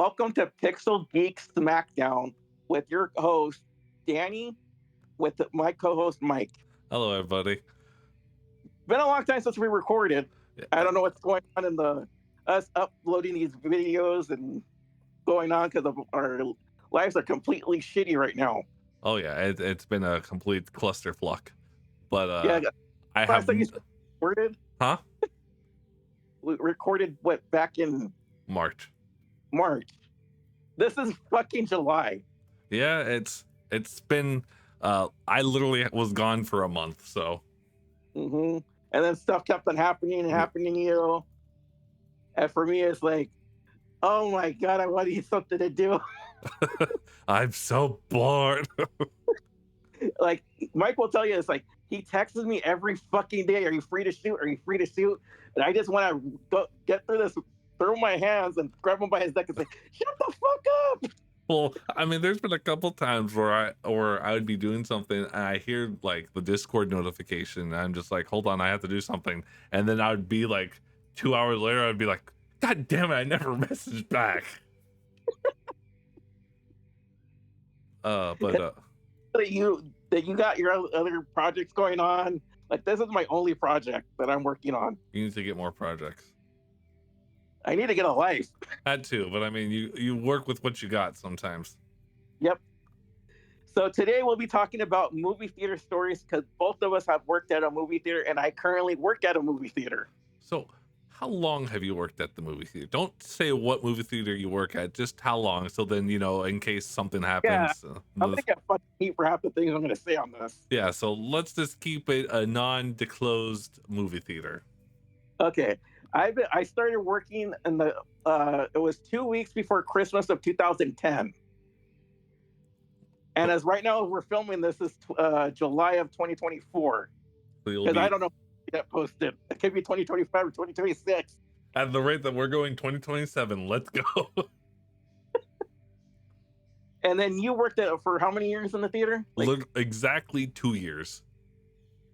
Welcome to Pixel Geek Smackdown with your host, Danny, with my co host, Mike. Hello, everybody. Been a long time since we recorded. I Uh, don't know what's going on in the us uploading these videos and going on because our lives are completely shitty right now. Oh yeah, it's been a complete clusterfuck. But Yeah, I last have, time you recorded, huh? we recorded what back in March. March. This is fucking July. Yeah, it's been. I literally was gone for a month, so hmm And then stuff kept on happening and happening, And for me, it's like, oh my god, I want to eat something to do. I'm so bored. Like Mike will tell you, it's like he texts me every fucking day. Are you free to shoot? Are you free to shoot? And I just want to go get through this, throw my hands and grab him by his neck and say, "Shut the fuck up!" Well, I mean, there's been a couple times where I would be doing something and I hear like the Discord notification. And I'm just like, hold on, I have to do something, and then I would be like 2 hours later, I'd be like, God damn it, I never messaged back. But That you got your other projects going on. Like this is my only project that I'm working on. you need to get more projects. I need to get a life. That too, but I mean, you work with what you got sometimes. Yep. So today we'll be talking about movie theater stories because both of us have worked at a movie theater, and I currently work at a movie theater. So, how long have you worked at the movie theater? Don't say what movie theater you work at, just how long. So then, in case something Yeah, happens. I'm gonna get fucking heat for half the things I'm gonna say on this. Yeah, so let's just keep it a non-disclosed movie theater. Okay, I started working in the it was 2 weeks before Christmas of 2010, and as right now we're filming this is July of 2024 So you'll because I be don't know when that posted. It could be 2025 or 2026. at the rate that we're going 2027. Let's go. And then you worked at for how many years in the theater? Like Exactly 2 years.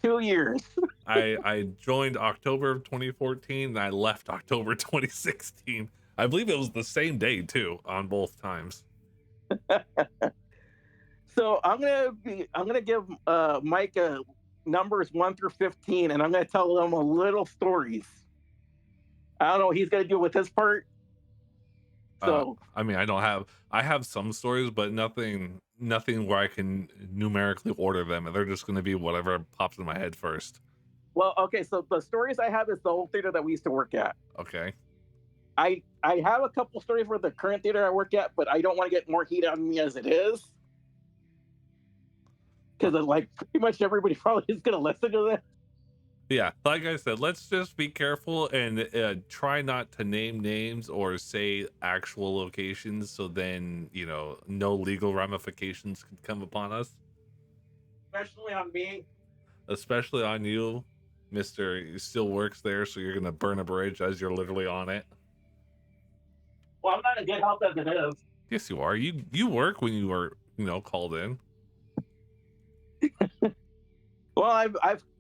2 years. I joined October of 2014 and I left October 2016. I believe it was the same day too on both times. So I'm gonna give Mike numbers 1 through 15, and I'm gonna tell him a little stories. I don't know what he's gonna do with his part. So I mean, I have some stories, but nothing where I can numerically order them. They're just going to be whatever pops in my head first. well, okay. So the stories I have is the old theater that we used to work at. Okay. I have a couple stories for the current theater I work at, but I don't want to get more heat on me as it is. Because like pretty much everybody probably is gonna listen to this. Yeah, like I said, let's just be careful and try not to name names or say actual locations, so then no legal ramifications could come upon us, Especially on me. especially on you, Mister. You still works there, so you're gonna burn a bridge as you're literally on it. Well, I'm not in good health as it is. Yes, you are. You work when you are called in. Well,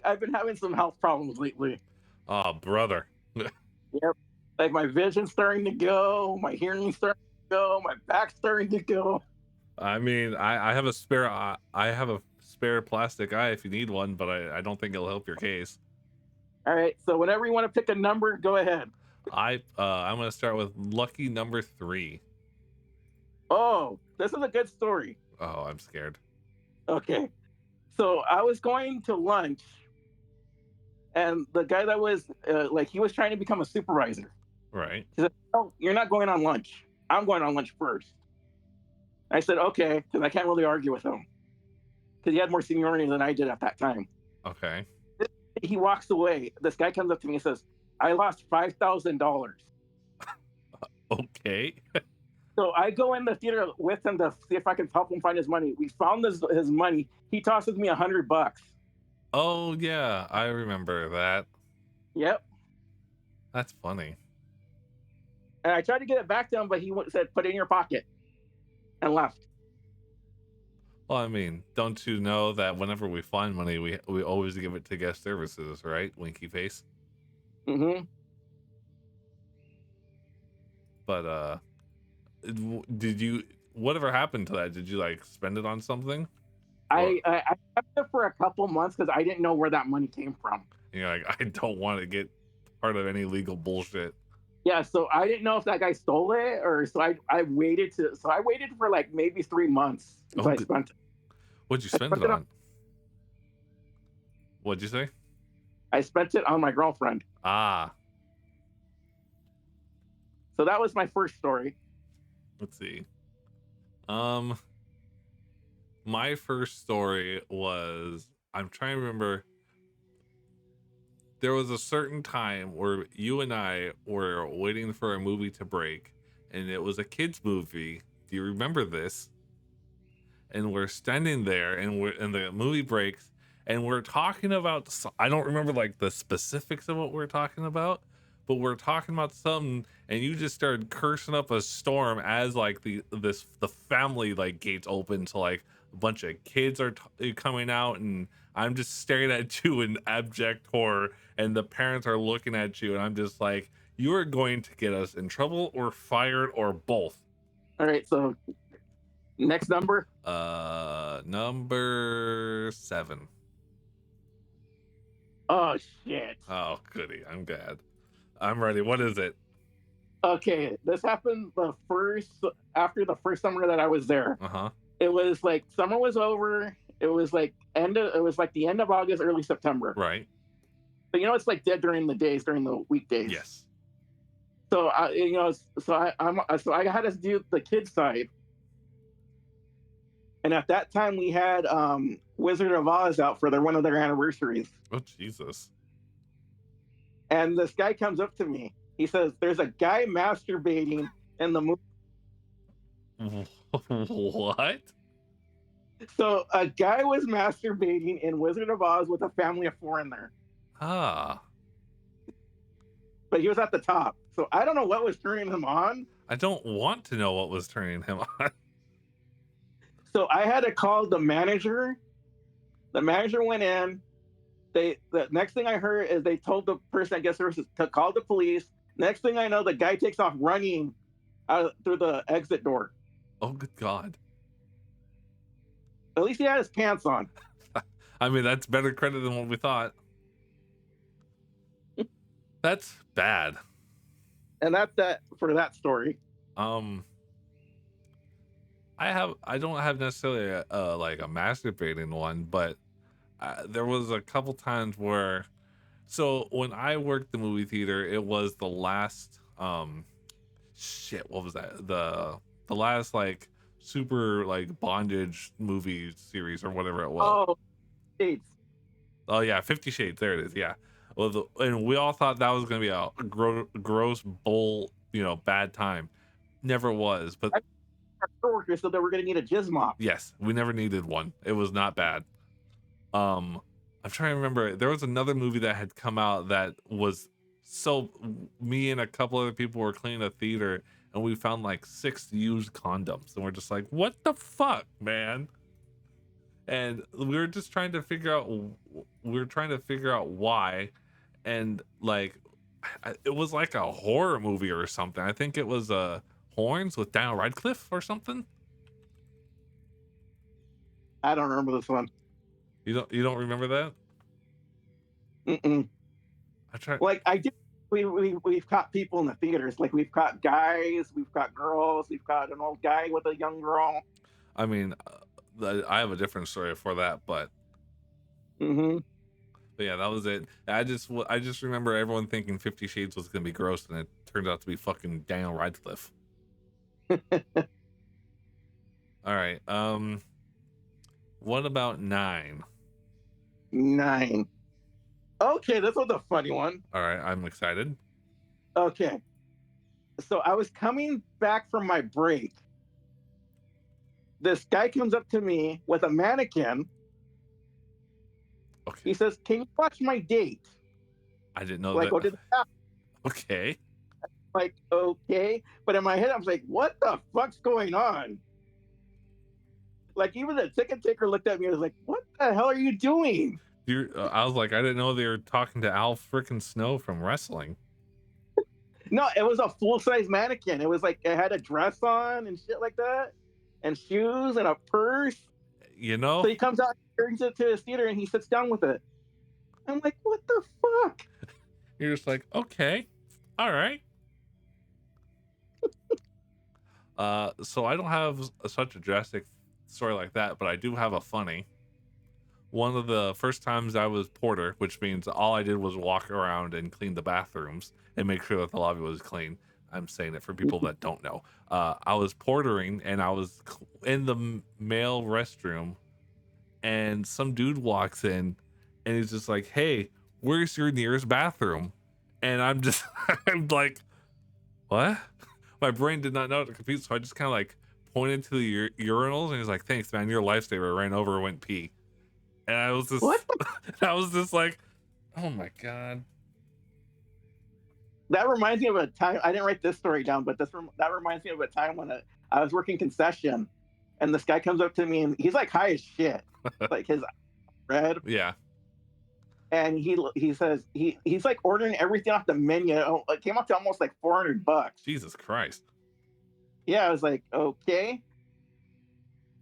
I've been having some health problems lately. Oh, brother. Yep. Like my vision's starting to go, my hearing's starting to go, my back's starting to go. I mean, I have a spare I have a spare plastic eye if you need one, but I don't think it'll help your case. All right. So whenever you want to pick a number, go ahead. I'm gonna start with lucky number 3. Oh, this is a good story. Oh, I'm scared. Okay. So I was going to lunch, and the guy that was he was trying to become a supervisor. Right. He said, "Oh, you're not going on lunch. I'm going on lunch first." I said, "Okay," because I can't really argue with him because he had more seniority than I did at that time. Okay. He walks away. This guy comes up to me and says, "I lost $5,000." Okay. So I go in the theater with him to see if I can help him find his money. We found his money. He tosses me $100. Oh yeah, I remember that. Yep. That's funny. And I tried to get it back to him, but he said, "Put it in your pocket," and left. Well, I mean, don't you know that whenever we find money, we always give it to guest services, right? Winky face. Mm-hmm. But Did you? Whatever happened to that? Did you like spend it on something? Or I kept it for a couple months because I didn't know where that money came from. you're like, I don't want to get part of any legal bullshit. Yeah, so I didn't know if that guy stole it or so I waited for like maybe 3 months Oh, until I good. spent it. What'd you spend Spent it it on, on? What'd you say? I spent it on my girlfriend. Ah, So that was my first story. let's see. Um, my first story was, I'm trying to remember. There was a certain time where you and I were waiting for a movie to break, and it was a kids movie. Do you remember this? And we're standing there, and the movie breaks, and we're talking about. I don't remember like the specifics of what we're talking about, but we're talking about something, and you just started cursing up a storm as like the family like gates open to like a bunch of kids are coming out, and I'm just staring at you in abject horror, and the parents are looking at you, and I'm just like, you are going to get us in trouble or fired or both. All right, so next number. Number 7. Oh shit. Oh, goody. I'm glad. I'm ready. What is it? Okay, this happened the first after the first summer that I was there. Uh-huh. It was like summer was over. It was like the end of August, early September. Right. But you know, it's like dead during the days, during the weekdays. Yes. So I, you know, so I had to do the kids side, and at that time we had Wizard of Oz out for one of their anniversaries, Oh, Jesus. and this guy comes up to me. He says, "There's a guy masturbating in the movie." What? So a guy was masturbating in Wizard of Oz with a family of 4 in there, Ah. but he was at the top. So I don't know what was turning him on. I don't want to know what was turning him on. So I had to call the manager. The manager went in. The next thing I heard is they told the person at guest services to call the police. Next thing I know, the guy takes off running out through the exit door. Oh, good God. At least he had his pants on. I mean, that's better credit than what we thought. That's bad. And that's that for that story. I don't have necessarily like a masturbating one, but there was a couple times where, so when I worked the movie theater, it was the last shit, what was that, the last like super like bondage movie series or whatever it was. Oh, States. Oh yeah, 50 Shades, there it is. Yeah. Well, and we all thought that was gonna be a gross bull, bad time. Never was. But Our coworkers said that we're going to need a jizz mop. yes, we never needed one. It was not bad. I'm trying to remember. There was another movie that had come out that was, so me and a couple other people were cleaning a theater, and we found like 6 used condoms, and we're just like, what the fuck, man? And we were just trying to figure out why, and like it was like a horror movie or something. I think it was Horns with Daniel Radcliffe or something. I don't remember this one. You don't remember that? Mm-mm. I try. Like I do. We've caught people in the theaters. Like we've caught guys, we've got girls, we've got an old guy with a young girl. I mean, I have a different story for that, but Mm-hmm. yeah, that was it. I just remember everyone thinking 50 Shades was gonna be gross, and it turned out to be fucking Daniel Radcliffe. All right. What about 9? 9. Okay, this was a funny one. All right, I'm excited. Okay. So I was coming back from my break. This guy comes up to me with a mannequin. Okay. He says, "Can you watch my date?" I didn't know Like, that. what did that? Okay. Like, okay. But in my head, I was like, what the fuck's going on? Like, even the ticket taker looked at me and was like, what the hell are you doing? I was like, I didn't know they were talking to Al frickin' Snow from wrestling. No, it was a full size mannequin. It was like it had a dress on and shit like that, and shoes and a purse. You So know, he comes out, brings it to his theater, and he sits down with it. I'm like, what the fuck? you're just like, okay, all right. So I don't have such a drastic story like that, but I do have a funny. One of the first times I was porter, which means all I did was walk around and clean the bathrooms and make sure that the lobby was clean. I'm saying it for people that don't know. I was portering and I was in the male restroom, and some dude walks in and he's just like, "Hey, where's your nearest bathroom?" And I'm just, I'm like, "What?" My brain did not know how to compute, so I just kind of like pointed to the urinals, and he's like, "Thanks, man, you're a lifesaver." Ran over and went pee, and I was What? just, I was just like, "Oh my god." That reminds me of a time. I didn't write this story down, but that reminds me of a time when I was working concession, and this guy comes up to me and he's like high as shit, like his eyes red, Yeah, and he says he's like ordering everything off the menu. It came up to almost like $400. Jesus Christ. Yeah, I was like, okay,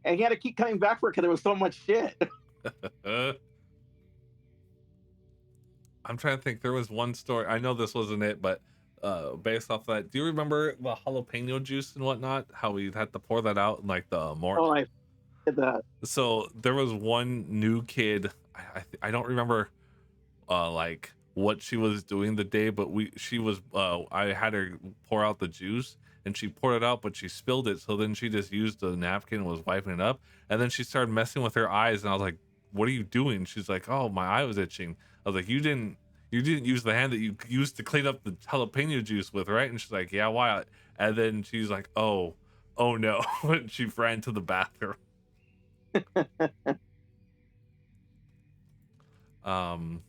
and he had to keep coming back for it because there was so much shit. uh, I'm trying to think. There was one story. I know this wasn't it, but based off that, do you remember the jalapeno juice and whatnot? How we had to pour that out in like the more. Oh, I did that. So there was one new kid. I don't remember like what she was doing the day, but she was I had her pour out the juice, and she poured it out, but she spilled it. So then she just used the napkin and was wiping it up, and then she started messing with her eyes, and I was like, "What are you doing?" She's like, "Oh, my eye was itching." I was like, "You didn't use the hand that you used to clean up the jalapeno juice with, right?" And she's like, "Yeah, why?" And then she's like, "Oh no." And she ran to the bathroom. um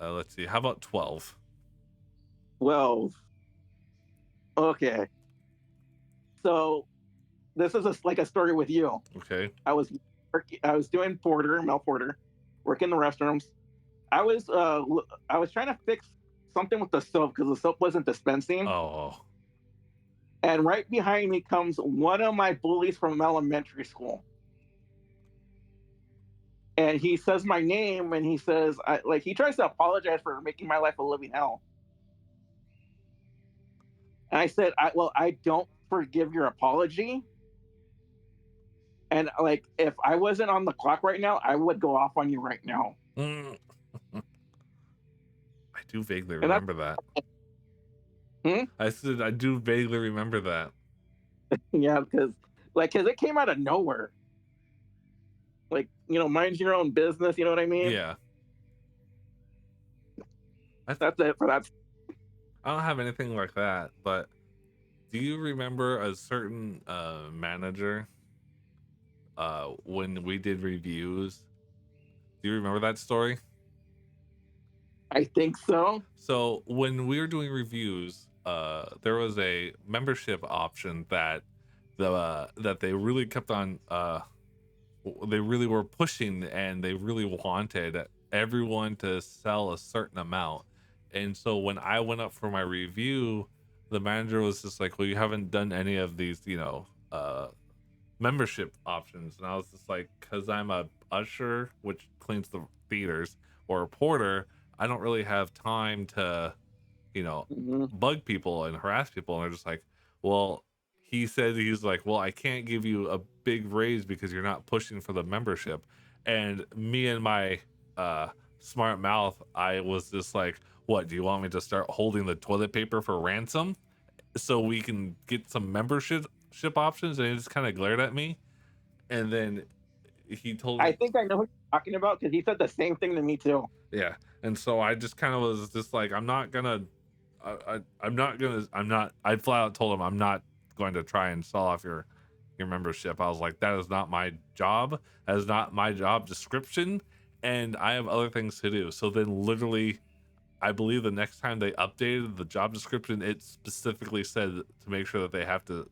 let's see, how about 12? Well, okay. So this is like a story with you. Okay. I was doing male porter, working the restrooms. I was trying to fix something with the soap because the soap wasn't dispensing. Oh. And right behind me comes one of my bullies from elementary school. And he says my name, and he says, he tries to apologize for making my life a living hell. And I said, I don't forgive your apology. And like, if I wasn't on the clock right now, I would go off on you right now. Mm. I do vaguely And that's, remember that. hmm? I said I do vaguely remember that. Yeah, because it came out of nowhere. Like, mind your own business. You know what I mean? Yeah. That's it for that. I don't have anything like that, but do you remember a certain manager when we did reviews? Do you remember that story? I think so. So when we were doing reviews, there was a membership option that that they really kept on they really were pushing, and they really wanted everyone to sell a certain amount. And so when I went up for my review, the manager was just like, "Well, you haven't done any of these, membership options." And I was just like, "Cause I'm a usher, which cleans the theaters, or a porter, I don't really have time to, Hmm. bug people and harass people." And they're just like, "Well," he said, he's like, "Well, I can't give you a big raise because you're not pushing for the membership." And me and my smart mouth, I was just like, "What, do you want me to start holding the toilet paper for ransom so we can get some membership options?" And he just kind of glared at me, and then he told I me, think I know who you're talking about because he said the same thing to me too. yeah. And so I just kind of was just like, I'm not gonna I'm not gonna, I flat out told him I'm not going to try and sell off your membership. I was like, that is not my job. That is not my job description, and I have other things to do. So then literally, I believe the next time they updated the job description, it specifically said to make sure that they have to,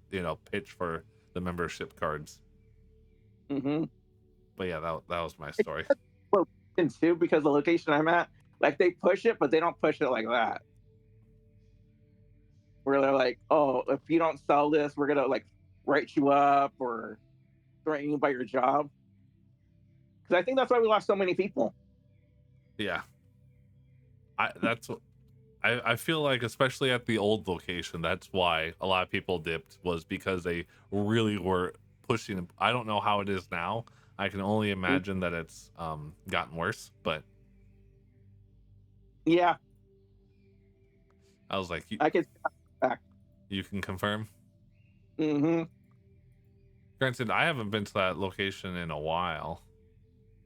pitch for the membership cards. Hmm. But yeah, that was my story. Too, because the location I'm at, like they push it, but they don't push it like that. where they're like, "Oh, if you don't sell this, we're gonna like write you up or threaten you by your job." Because I think that's why we lost so many people. Yeah, that's what I feel like, especially at the old location, that's why a lot of people dipped, was because they really were pushing. I don't know how it is now. I can only imagine that it's gotten worse, but Yeah, I was like, I can see that. you can confirm. Mm-hmm. Granted, I haven't been to that location in a while.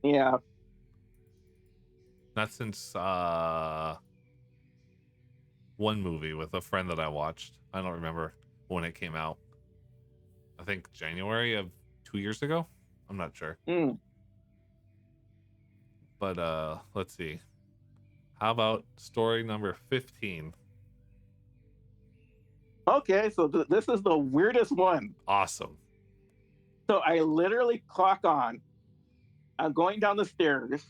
Yeah. Not since one movie with a friend that I watched. I don't remember when it came out. I think January of 2 years ago. I'm not sure. Mm. But let's see. How about story number 15? Okay, so this is the weirdest one. Awesome. So I literally clock on. I'm going down the stairs.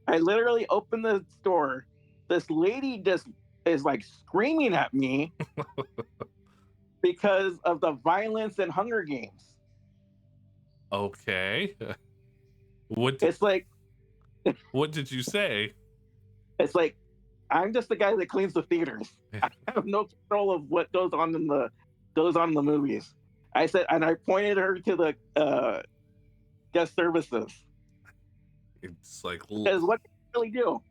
I literally open the store. This lady just is like screaming at me because of the violence in Hunger Games. Okay. What It's like what did you say? it's like I'm just the guy that cleans the theaters. I have no control of what goes on in the movies. I said, and I pointed her to the guest services It's like because what can you really do?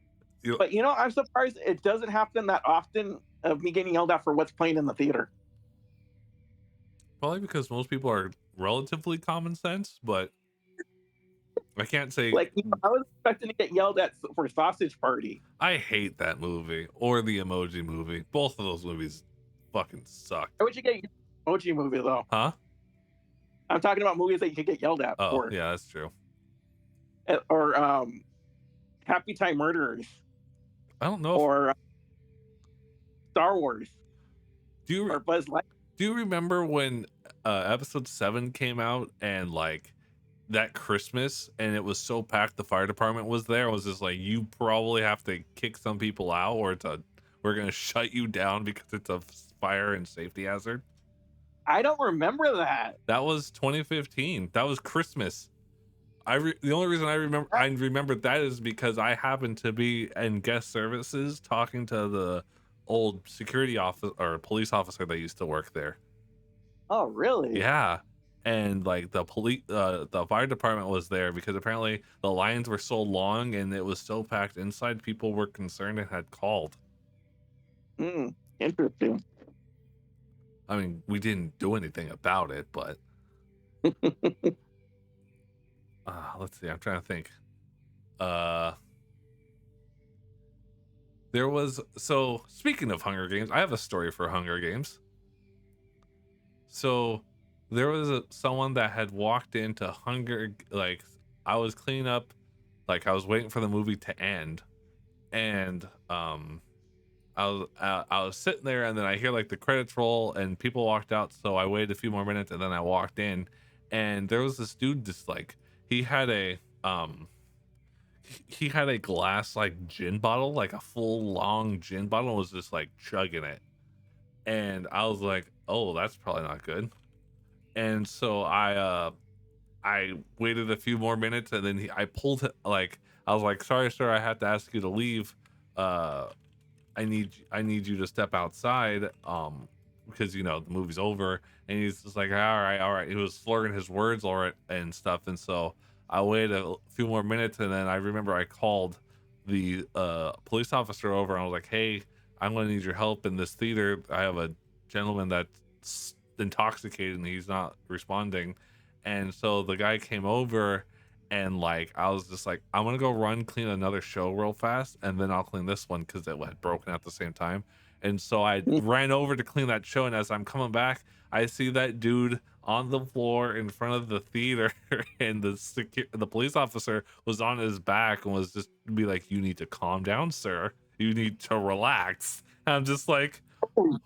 you But I'm surprised it doesn't happen that often of me getting yelled at for what's playing in the theater. probably because most people are relatively common sense, but I can't say Like I was expecting to get yelled at for Sausage Party. I hate that movie or the Emoji Movie. Both of those movies fucking suck. Why would you get emoji movie though? Huh? I'm talking about movies that you could get yelled at Oh, for, yeah, that's true. or Happy Time Murderers, I don't know if or Star Wars, do you or Buzz Lightyear. do you remember when episode 7 came out and like that Christmas and it was so packed the fire department was there? It was just like, you probably have to kick some people out or we're gonna shut you down because it's a fire and safety hazard. I don't remember that. That was 2015. That was Christmas. The only reason I remembered that is because I happened to be in guest services talking to the old security officer or police officer that used to work there. Oh, really? Yeah. And like the fire department was there because apparently the lines were so long and it was so packed inside, people were concerned and had called. Hmm. Interesting. I mean, we didn't do anything about it, but let's see. I'm trying to think. Uh, so speaking of Hunger Games, I have a story for Hunger Games. So there was someone that had walked into like I was cleaning up, like I was waiting for the movie to end, and I was sitting there, and then I hear like the credits roll, and people walked out, so I waited a few more minutes, and then I walked in, and there was this dude just like he had a he had a glass like gin bottle, like a full long gin bottle, and was just like chugging it, and I was like, oh, that's probably not good. And so I waited a few more minutes, and then I pulled it, like I was like, sorry sir, I have to ask you to leave. I need you to step outside, because the movie's over. And he's just like, all right. He was slurring his words all right and stuff. And so I waited a few more minutes, and then I remember I called the police officer over, and I was like, hey, I'm gonna need your help in this theater. I have a gentleman that's intoxicated and he's not responding. And so the guy came over, and like I was just like, I'm gonna go clean another show real fast, and then I'll clean this one because it had broken at the same time. And so I ran over to clean that show, and as I'm coming back, I see that dude on the floor in front of the theater, and the police officer was on his back and was just be like, you need to calm down, sir. You need to relax. And I'm just like,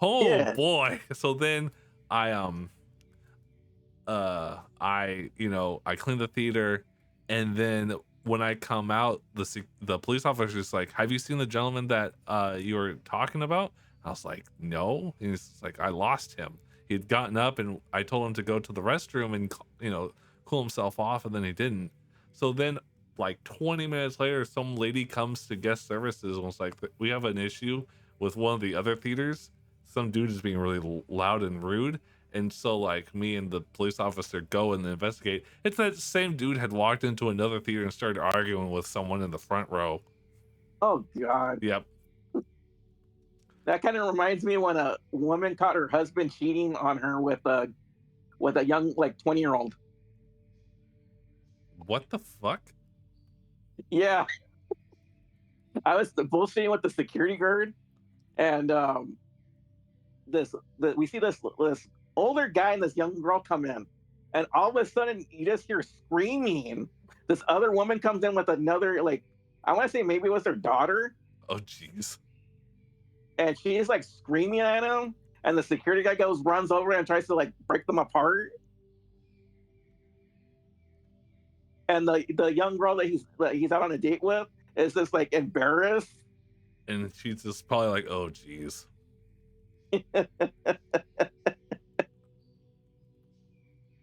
oh Yeah. boy. So then I I clean the theater, and then when I come out, the police officer is like, have you seen the gentleman that you were talking about? I was like, no. And he's like, I lost him. He had gotten up and I told him to go to the restroom and, cool himself off, and then he didn't. So then, like 20 minutes later, some lady comes to guest services and was like, we have an issue with one of the other theaters. Some dude is being really loud and rude. And so, like, me and the police officer go and investigate. It's that same dude had walked into another theater and started arguing with someone in the front row. Oh God. Yep. That kind of reminds me when a woman caught her husband cheating on her with a young, like, 20-year-old. What the fuck? Yeah. I was bullshitting with the security guard, and we see this older guy and this young girl come in, and all of a sudden you just hear screaming. This other woman comes in with another, like, I want to say maybe it was her daughter, Oh, jeez. and she's like screaming at him, and the security guy runs over and tries to like break them apart. And the young girl that he's out on a date with is just like embarrassed. And she's just probably like, oh, jeez.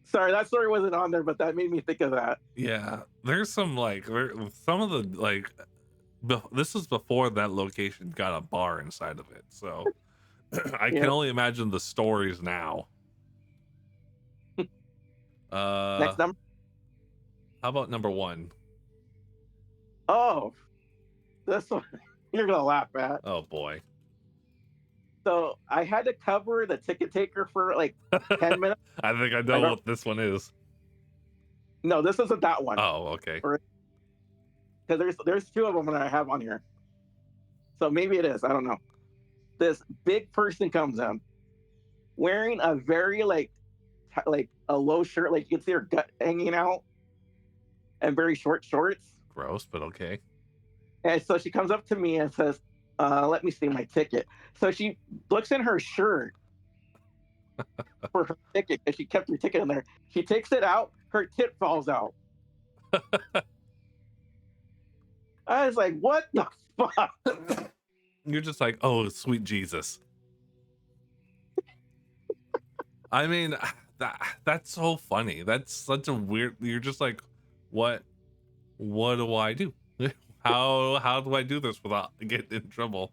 Sorry, that story wasn't on there, but that made me think of that. Yeah. There's some, like, some of the, like, this was before that location got a bar inside of it. So I can only imagine the stories now. Next number. How about number 1? Oh, this one you're gonna laugh at. Oh boy. So I had to cover the ticket taker for like 10 minutes. I think I know what this one is. No, this isn't that one. Oh, okay. Because there's 2 of them that I have on here. So maybe it is. I don't know. This big person comes in wearing a very like a low shirt, like you can see her gut hanging out, and very short shorts. Gross, but okay. And so she comes up to me and says, let me see my ticket. So she looks in her shirt for her ticket, because she kept her ticket in there. She takes it out, her tit falls out. I was like, what the fuck? You're just like, oh, sweet Jesus. I mean, that's so funny. That's such a weird, you're just like, what do I do? How do I do this without getting in trouble?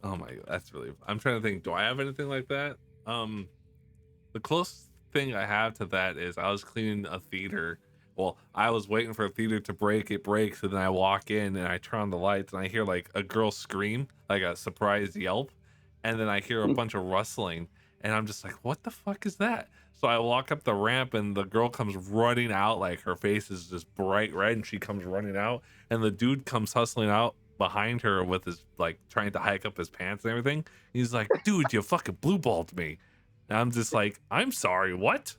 Oh my God, that's really, I'm trying to think, do I have anything like that? The closest thing I have to that is I was cleaning a theater. Well, I was waiting for a theater to break, it breaks, and then I walk in and I turn on the lights and I hear like a girl scream, like a surprise yelp, and then I hear a bunch of rustling, and I'm just like, what the fuck is that? So I walk up the ramp and the girl comes running out, like her face is just bright red, and she comes running out, and the dude comes hustling out behind her with his, like, trying to hike up his pants and everything. He's like, dude, you fucking blue balled me. And I'm just like, I'm sorry, what?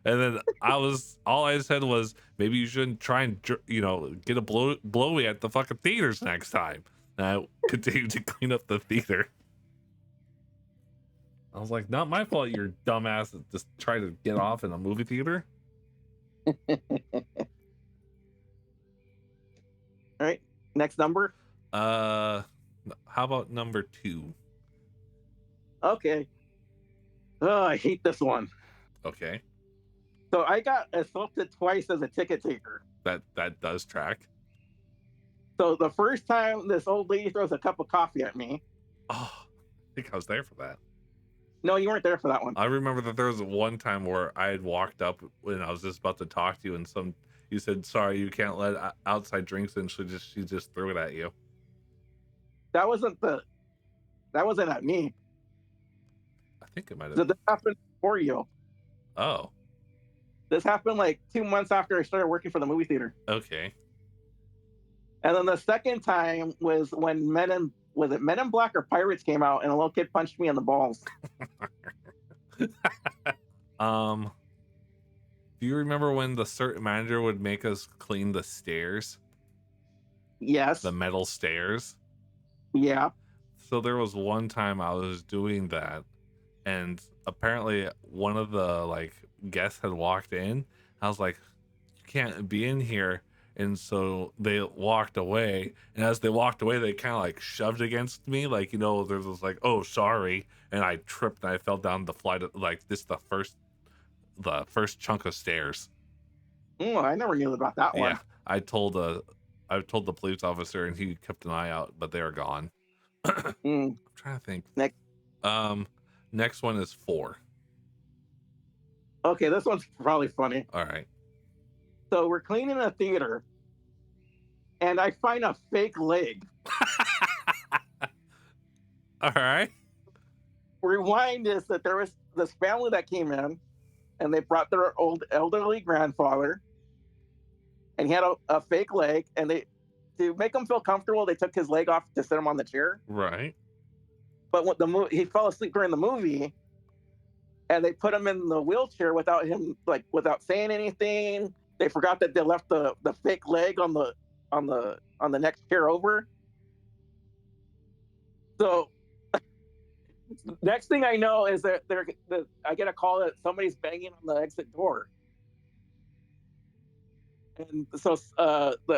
And then all I said was, maybe you shouldn't try and, get a blowy at the fucking theaters next time. And I continued to clean up the theater. I was like, not my fault, you're dumbass that just try to get off in a movie theater. All right, next number. How about number 2? Okay. Oh, I hate this one. Okay. So I got assaulted twice as a ticket taker. That does track. So the first time, this old lady throws a cup of coffee at me. Oh, I think I was there for that. No, you weren't there for that one. I remember that there was one time where I had walked up when I was just about to talk to you, and you said, sorry, you can't let outside drinks in. She just threw it at you. That wasn't at me. I think it might have. So this happened before you. Oh. This happened like 2 months after I started working for the movie theater. Okay. And then the second time was when Men in Black or Pirates came out, and a little kid punched me in the balls. Do you remember when the certain manager would make us clean the stairs? Yes. The metal stairs? Yeah. So there was one time I was doing that, and apparently one of the, like, guests had walked in. I was like, you can't be in here. And so they walked away, and as they walked away, they kind of like shoved against me, like, you know, there was like, oh, sorry, and I tripped and I fell down the flight of, like, this the first chunk of stairs. I never knew about that Yeah, one. I told the police officer, and he kept an eye out, but they are gone. I'm Mm. trying to think. Next, Um, next one is 4. okay, this one's probably funny. All right. So we're cleaning a theater, and I find a fake leg. All right. Rewind is that there was this family that came in, and they brought their old elderly grandfather, and he had a fake leg, and they to make him feel comfortable, they took his leg off to sit him on the chair. Right. But when he fell asleep during the movie, and they put him in the wheelchair without him, like, without saying anything. They forgot that they left the fake leg on the next chair over. So next thing I know is that I get a call that somebody's banging on the exit door. And so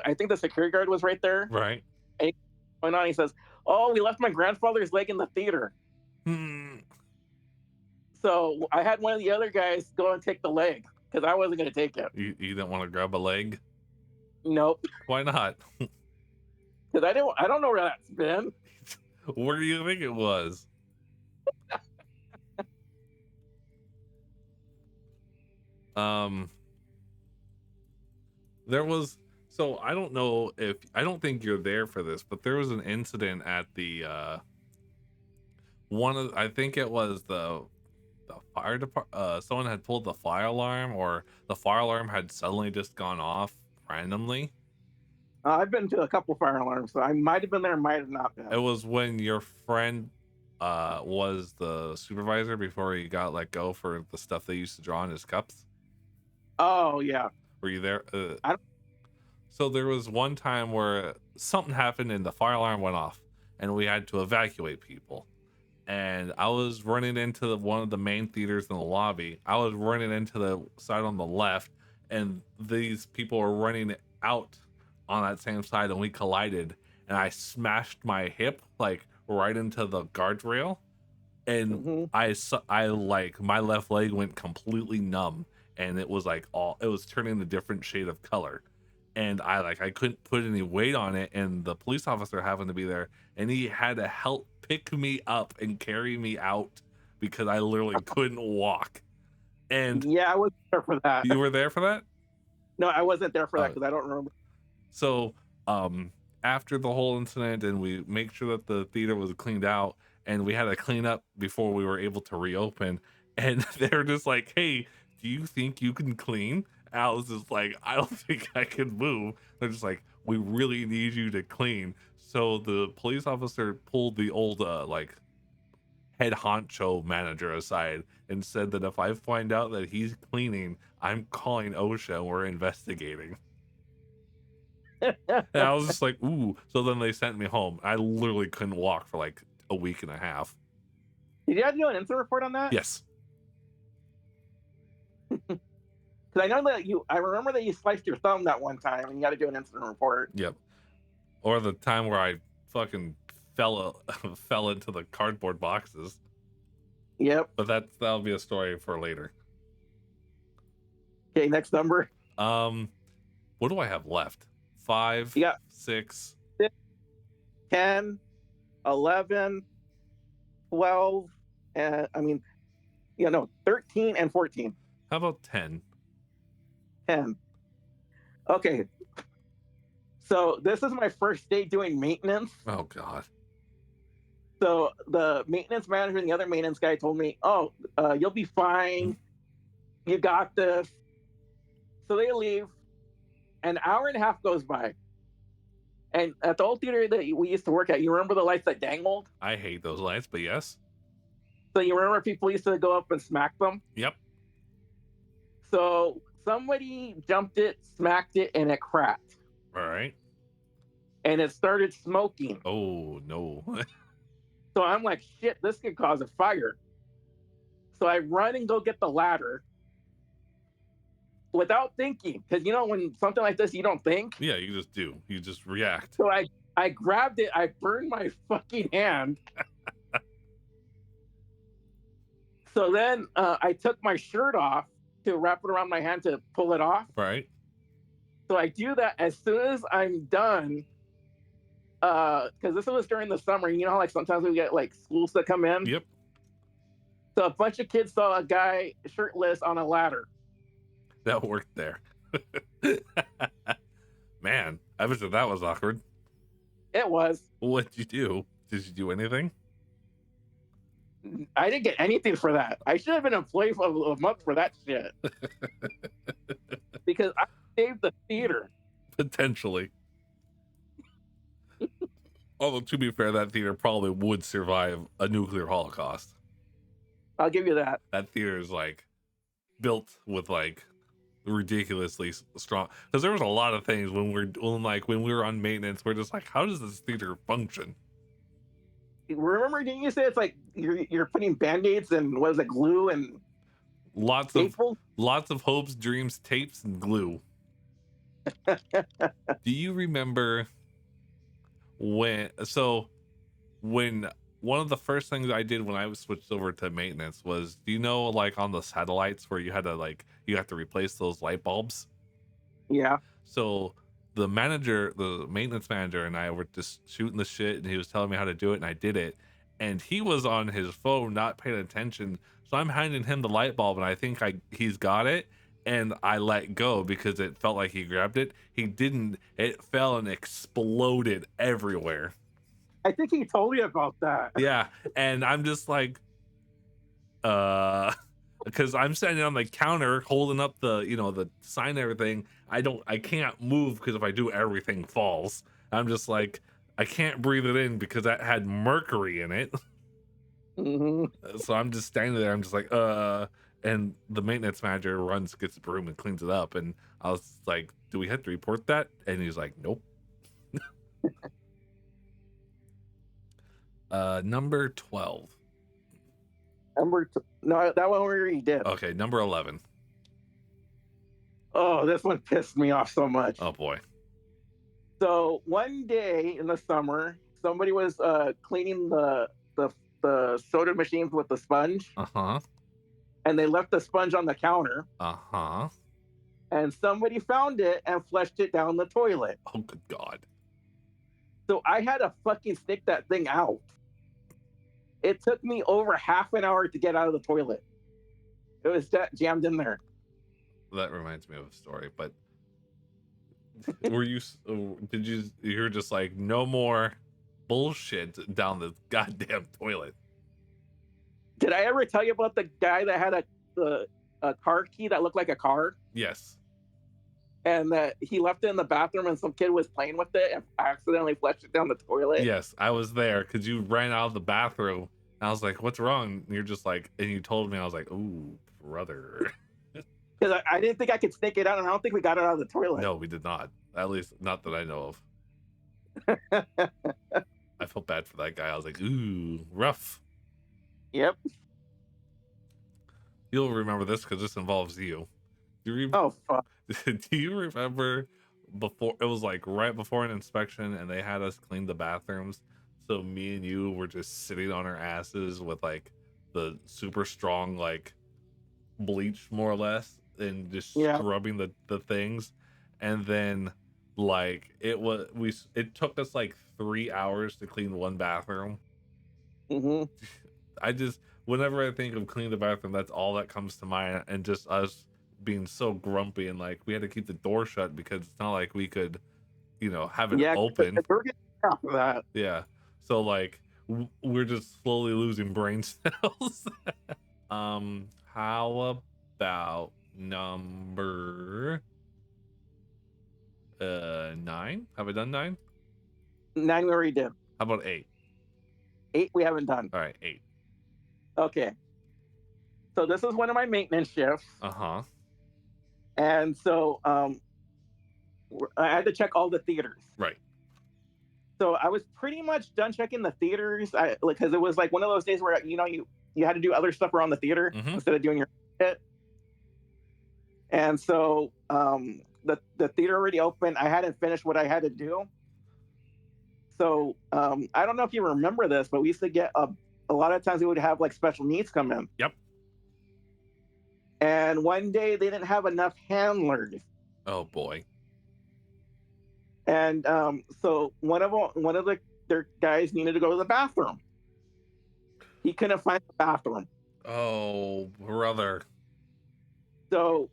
I think the security guard was right there. Right. And he went on. He says, "Oh, we left my grandfather's leg in the theater." Hmm. So I had one of the other guys go and take the leg because I wasn't going to take it. You didn't want to grab a leg? Nope, Why not? because I don't know where that's been. Where do you think it was? There was, so I don't know if, I don't think you're there for this, but there was an incident at the I think it was the fire department. Someone had pulled the fire alarm, or the fire alarm had suddenly just gone off randomly. I've been to a couple fire alarms, so I might have been there, might have not been. It was when your friend was the supervisor before he got let go for the stuff they used to draw on his cups. Oh yeah. Were you there? I don't, So there was one time where something happened and the fire alarm went off, and we had to evacuate people. And I was running into one of the main theaters in the lobby. I was running into the side on the left, and these people were running out on that same side, and we collided. And I smashed my hip like right into the guardrail, and mhm. I like, my left leg went completely numb, and it was like it was turning a different shade of color, and I couldn't put any weight on it, and the police officer happened to be there, and he had to help pick me up and carry me out because I literally couldn't walk. And Yeah, I was there for that. you were there for that? No, I wasn't there for that Uh, because I don't remember. so after the whole incident, and we make sure that the theater was cleaned out, and we had to clean up before we were able to reopen, and they're just like, hey, do you think you can clean? I was just like, I don't think I can move. They're just like, we really need you to clean. So the police officer pulled the old like head honcho manager aside and said that if I find out that he's cleaning, I'm calling OSHA and we're investigating. And I was just like, ooh. So then they sent me home. I literally couldn't walk for like a week and a half. Did you have to do an incident report on that? Yes. Because I know that I remember that you sliced your thumb that one time, and you got to do an incident report. Yep. Or the time where I fucking fell into the cardboard boxes. Yep. But that'll be a story for later. Okay, next number. What do I have left? 5, You got 6. 10, 11, 12, and 13 and 14. How about 10? 10. Okay. So this is my first day doing maintenance. Oh God. So the maintenance manager and the other maintenance guy told me, "Oh, you'll be fine. You got this." So they leave. An hour and a half goes by. And at the old theater that we used to work at, you remember the lights that dangled? I hate those lights, but yes. So you remember people used to go up and smack them? Yep. So somebody jumped it, smacked it, and it cracked. All right. And it started smoking. Oh no. So I'm like, shit, this could cause a fire. So I run and go get the ladder. without thinking, because you know when something like this you don't think. Yeah, you just do. You just react. So I grabbed it. I burned my fucking hand. So then I took my shirt off to wrap it around my hand to pull it off. Right. So I do that as soon as I'm done. Because this was during the summer. You know how like sometimes we get like schools that come in. Yep. So a bunch of kids saw a guy shirtless on a ladder. That worked there. Man, I bet that was awkward. It was. What'd you do? Did you do anything? I didn't get anything for that. I should have been employee for a month for that shit. Because I saved the theater. Potentially. Although, to be fair, that theater probably would survive a nuclear holocaust. I'll give you that. That theater is like built with like ridiculously strong, because there was a lot of things when we were on maintenance, we're just like, how does this theater function? Remember, didn't you say it's like you're putting band-aids and what is it, glue and Lots of hopes, dreams, tapes, and glue. Do you remember when one of the first things I did when I was switched over to maintenance was, do you know, like on the satellites where you have to replace those light bulbs? Yeah. So the maintenance manager and I were just shooting the shit, and he was telling me how to do it, and I did it. And he was on his phone, not paying attention. So I'm handing him the light bulb, and I think he's got it. And I let go because it felt like he grabbed it. He didn't. It fell and exploded everywhere. I think he told me about that. Yeah. And I'm just like, because I'm standing on the counter holding up the sign and everything. I can't move, because if I do, everything falls. I'm just like, I can't breathe it in because that had mercury in it. Mm-hmm. So I'm just standing there. I'm just like, and the maintenance manager gets the broom and cleans it up. And I was like, do we have to report that? And he's like, nope. Number 12. No, that one we already did. Okay, number 11. Oh, this one pissed me off so much. Oh boy. So one day in the summer, somebody was cleaning the soda machines with the sponge. Uh-huh. And they left the sponge on the counter. Uh-huh. And somebody found it and flushed it down the toilet. Oh, good God. So I had to fucking stick that thing out. It took me over half an hour to get out of the toilet. It was jammed in there. That reminds me of a story, but you're just like, no more bullshit down the goddamn toilet. Did I ever tell you about the guy that had a car key that looked like a car? Yes. And that he left it in the bathroom and some kid was playing with it and accidentally flushed it down the toilet? Yes, I was there because you ran out of the bathroom. And I was like, what's wrong? And you're just like, and you told me, I was like, ooh, brother. Because I didn't think I could snake it out, and I don't think we got it out of the toilet. No, we did not. At least not that I know of. I felt bad for that guy. I was like, ooh, rough. Yep. You'll remember this because this involves you. Oh, fuck. Do you remember before, it was like right before an inspection and they had us clean the bathrooms? So me and you were just sitting on our asses with like the super strong like bleach more or less and just scrubbing the things. And then like it took us like 3 hours to clean one bathroom. Mm-hmm. Whenever I think of cleaning the bathroom, that's all that comes to mind. And just us being so grumpy and like we had to keep the door shut because it's not like we could, have it open. We're getting off of that. Yeah. So like we're just slowly losing brain cells. How about number 9? Have I done 9? 9 we already did. How about 8? 8 we haven't done. All right, 8. Okay. So this is one of my maintenance shifts. Uh-huh. And so I had to check all the theaters. Right. So I was pretty much done checking the theaters, because it was like one of those days where you had to do other stuff around the theater instead of doing your shit. And so the theater already opened. I hadn't finished what I had to do. So I don't know if you remember this, but we used to get a lot of times we would have like special needs come in. Yep. And one day they didn't have enough handlers. Oh boy. And so one of their guys needed to go to the bathroom. He couldn't find the bathroom. Oh brother. So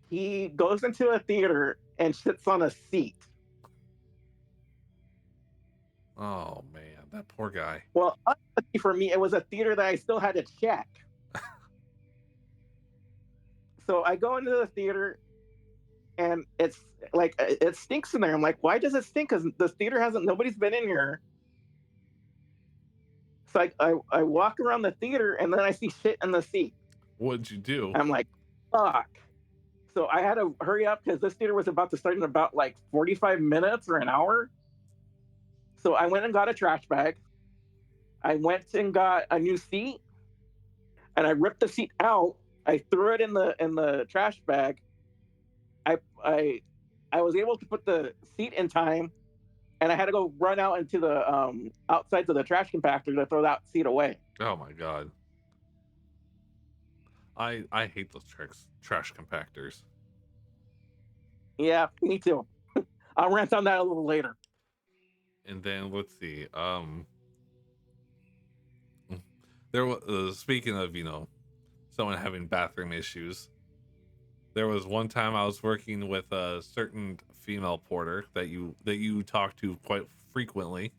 he goes into a theater and sits on a seat. Oh man, that poor guy. Well, unlucky for me, it was a theater that I still had to check. So I go into the theater and it's like it stinks in there. I'm like, why does it stink? Because the theater nobody's been in here. So I walk around the theater and then I see shit in the seat. What'd you do? I'm like, fuck. So I had to hurry up because this theater was about to start in about like 45 minutes or an hour. So I went and got a trash bag. I went and got a new seat, and I ripped the seat out. I threw it in the trash bag. I was able to put the seat in time, and I had to go run out into the outsides of the trash compactor to throw that seat away. Oh my god. I hate those trash compactors. Yeah, me too. I'll rant on that a little later. And then let's see. There was speaking of someone having bathroom issues. There was one time I was working with a certain female porter that you talk to quite frequently,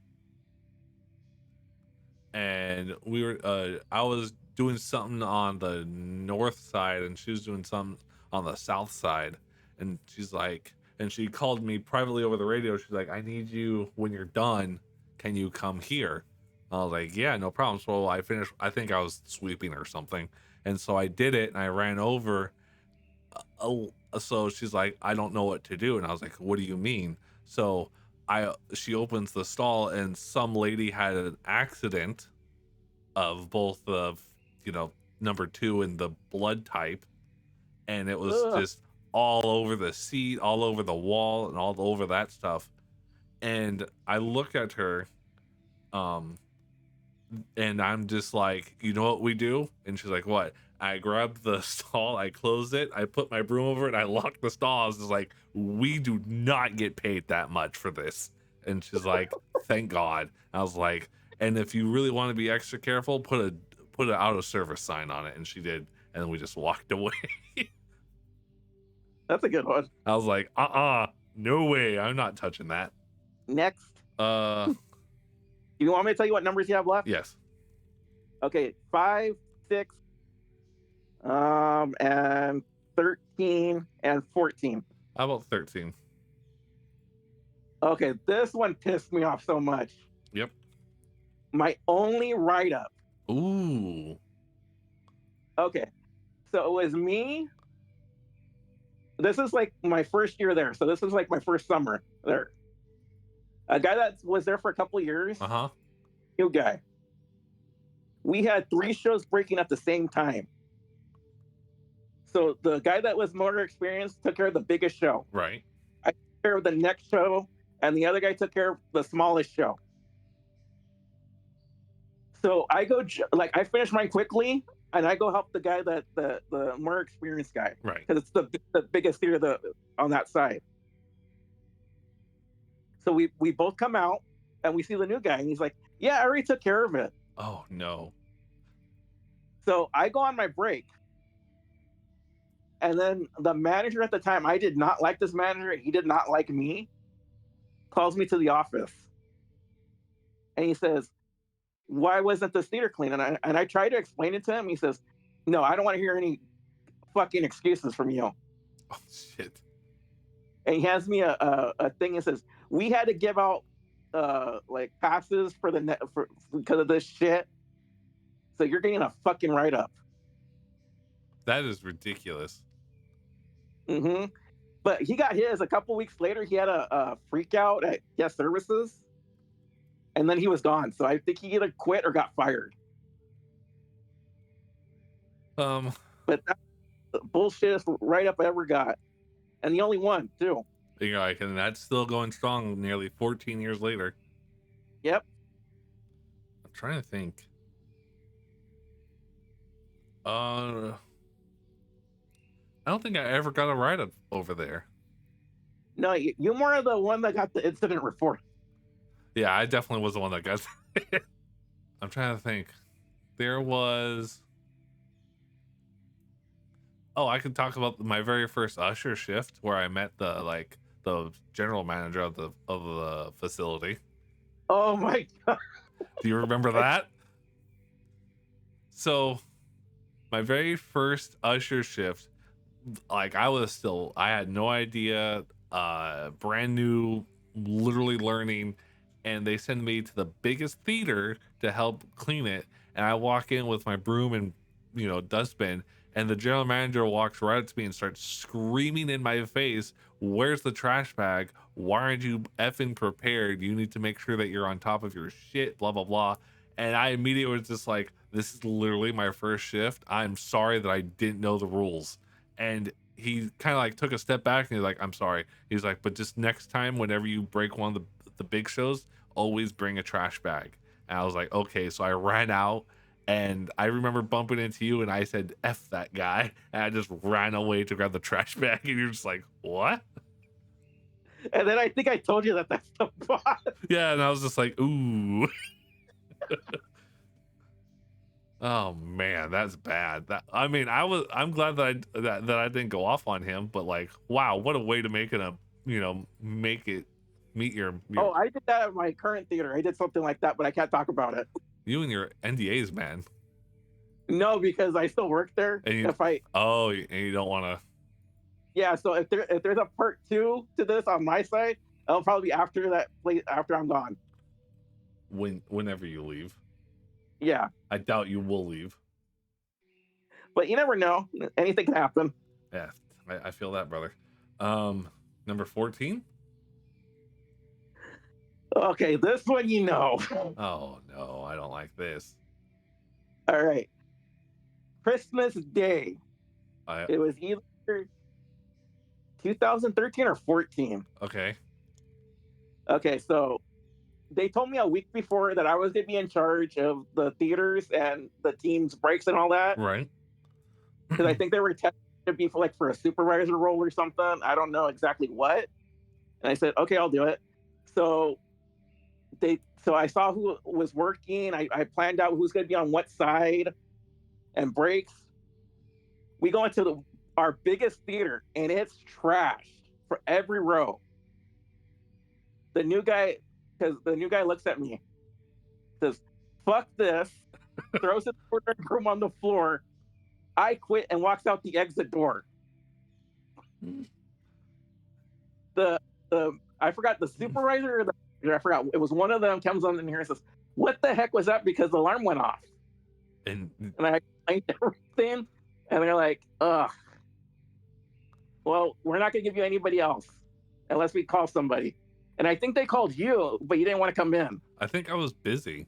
and we were I was doing something on the north side and she was doing something on the south side, and she's like, and she called me privately over the radio. She's like, I need you when you're done. Can you come here? I was like, yeah, no problem. So I finished. I think I was sweeping or something, and so I did it and I ran over. So she's like, I don't know what to do, and I was like, what do you mean? So she opens the stall and some lady had an accident of both the number 2 and the blood type, and it was Ugh. just all over the seat, all over the wall, and all over that stuff. And I look at her, and I'm just like, you know what we do? And she's like, what? I grabbed the stall, I closed it, I put my broom over it, I locked the stall. I was just like, we do not get paid that much for this. And she's like, thank God. I was like, and if you really want to be extra careful, put an out of service sign on it. And she did, and then we just walked away. That's a good one. I was like, no way, I'm not touching that. Next. You want me to tell you what numbers you have left? Yes. Okay, 5, 6, and 13 and 14. How about 13? Okay, this one pissed me off so much. Yep. My only write-up. Ooh. Okay, so it was me. This is like my first year there, so this is like my first summer there. A guy that was there for a couple of years. Uh-huh. New guy. We had 3 shows breaking at the same time. So the guy that was more experienced took care of the biggest show. Right. I took care of the next show, and the other guy took care of the smallest show. So I go, like, I finish mine quickly, and I go help the guy that the more experienced guy, Right. because it's the biggest theater on that side. So we both come out, and we see the new guy, and he's like, "Yeah, I already took care of it." Oh no. So I go on my break, and then the manager at the time, I did not like this manager. He did not like me. Calls me to the office, and he says, "Why wasn't this theater clean?" And I try to explain it to him. He says, "No, I don't want to hear any fucking excuses from you." Oh shit. And he hands me a thing and says, "We had to give out like passes for because of this shit. So you're getting a fucking write-up." That is ridiculous. Mm-hmm. But he got his a couple weeks later. He had a freak out at guest services, and then he was gone. So I think he either quit or got fired. Um. But bullshitest write up I ever got, and the only one too. You're like, and that's still going strong nearly 14 years later. Yep. I'm trying to think. I don't think I ever got a write up over there. No, you're more of the one that got the incident report. Yeah, I definitely was the one that got. I'm trying to think. There was. Oh, I could talk about my very first usher shift where I met the general manager of the facility. Oh my god. Do you remember that? So, my very first usher shift, like I had no idea, brand new, literally learning, and they send me to the biggest theater to help clean it, and I walk in with my broom and dustbin, and the general manager walks right up to me and starts screaming in my face, "Where's the trash bag? Why aren't you effing prepared? You need to make sure that you're on top of your shit, blah blah blah." And I immediately was just like, this is literally my first shift. I'm sorry that I didn't know the rules. And he kind of like took a step back and he's like, I'm sorry. He's like, but just next time, whenever you break one of the big shows, always bring a trash bag. And I was like, okay. So I ran out and I remember bumping into you and I said, F that guy. And I just ran away to grab the trash bag. And you're just like, what? And then I think I told you that that's the boss. Yeah. And I was just like, ooh. Oh man, that's bad. I'm glad that I didn't go off on him, but like, wow, what a way to make it meet your Oh, I did that at my current theater. I did something like that, but I can't talk about it. you and your NDAs, man. No, because I still work there. And you, if I and you don't want to. Yeah, so if there's a part 2 to this on my side, it'll probably be after I'm gone. Whenever you leave. Yeah. I doubt you will leave. But you never know. Anything can happen. Yeah, I feel that, brother. Number 14. Okay, this one you know. Oh no, I don't like this. All right. Christmas Day. It was either 2013 or 14. Okay. Okay, so they told me a week before that I was going to be in charge of the theaters and the team's breaks and all that. Right. Because I think they were testing to be for a supervisor role or something. I don't know exactly what. And I said, okay, I'll do it. So I saw who was working. I planned out who's going to be on what side and breaks. We go into our biggest theater and it's trashed for every row. The new guy looks at me, says, fuck this, throws his order room on the floor. I quit and walks out the exit door. I forgot the supervisor or I forgot. It was one of them comes on in here and says, what the heck was that? Because the alarm went off. And I explained everything. And they're like, ugh. Well, we're not going to give you anybody else unless we call somebody. And I think they called you, but you didn't want to come in. I think I was busy.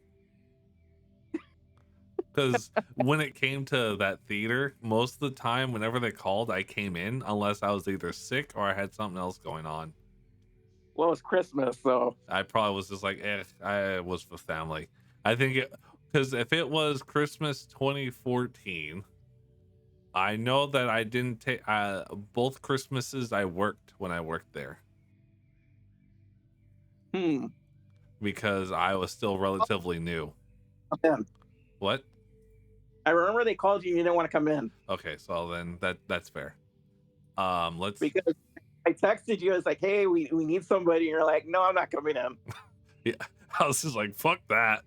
Because when it came to that theater, most of the time, whenever they called, I came in unless I was either sick or I had something else going on. Well, it's Christmas, so I probably was just like, I was with family. I think because if it was Christmas 2014, I know that I didn't take both Christmases I worked when I worked there. Because I was still relatively new. What? I remember they called you and you didn't want to come in. Okay, so then that's fair. Because I texted you, I was like, hey, we need somebody, and you're like, no, I'm not coming in. Yeah, I was just like, fuck that.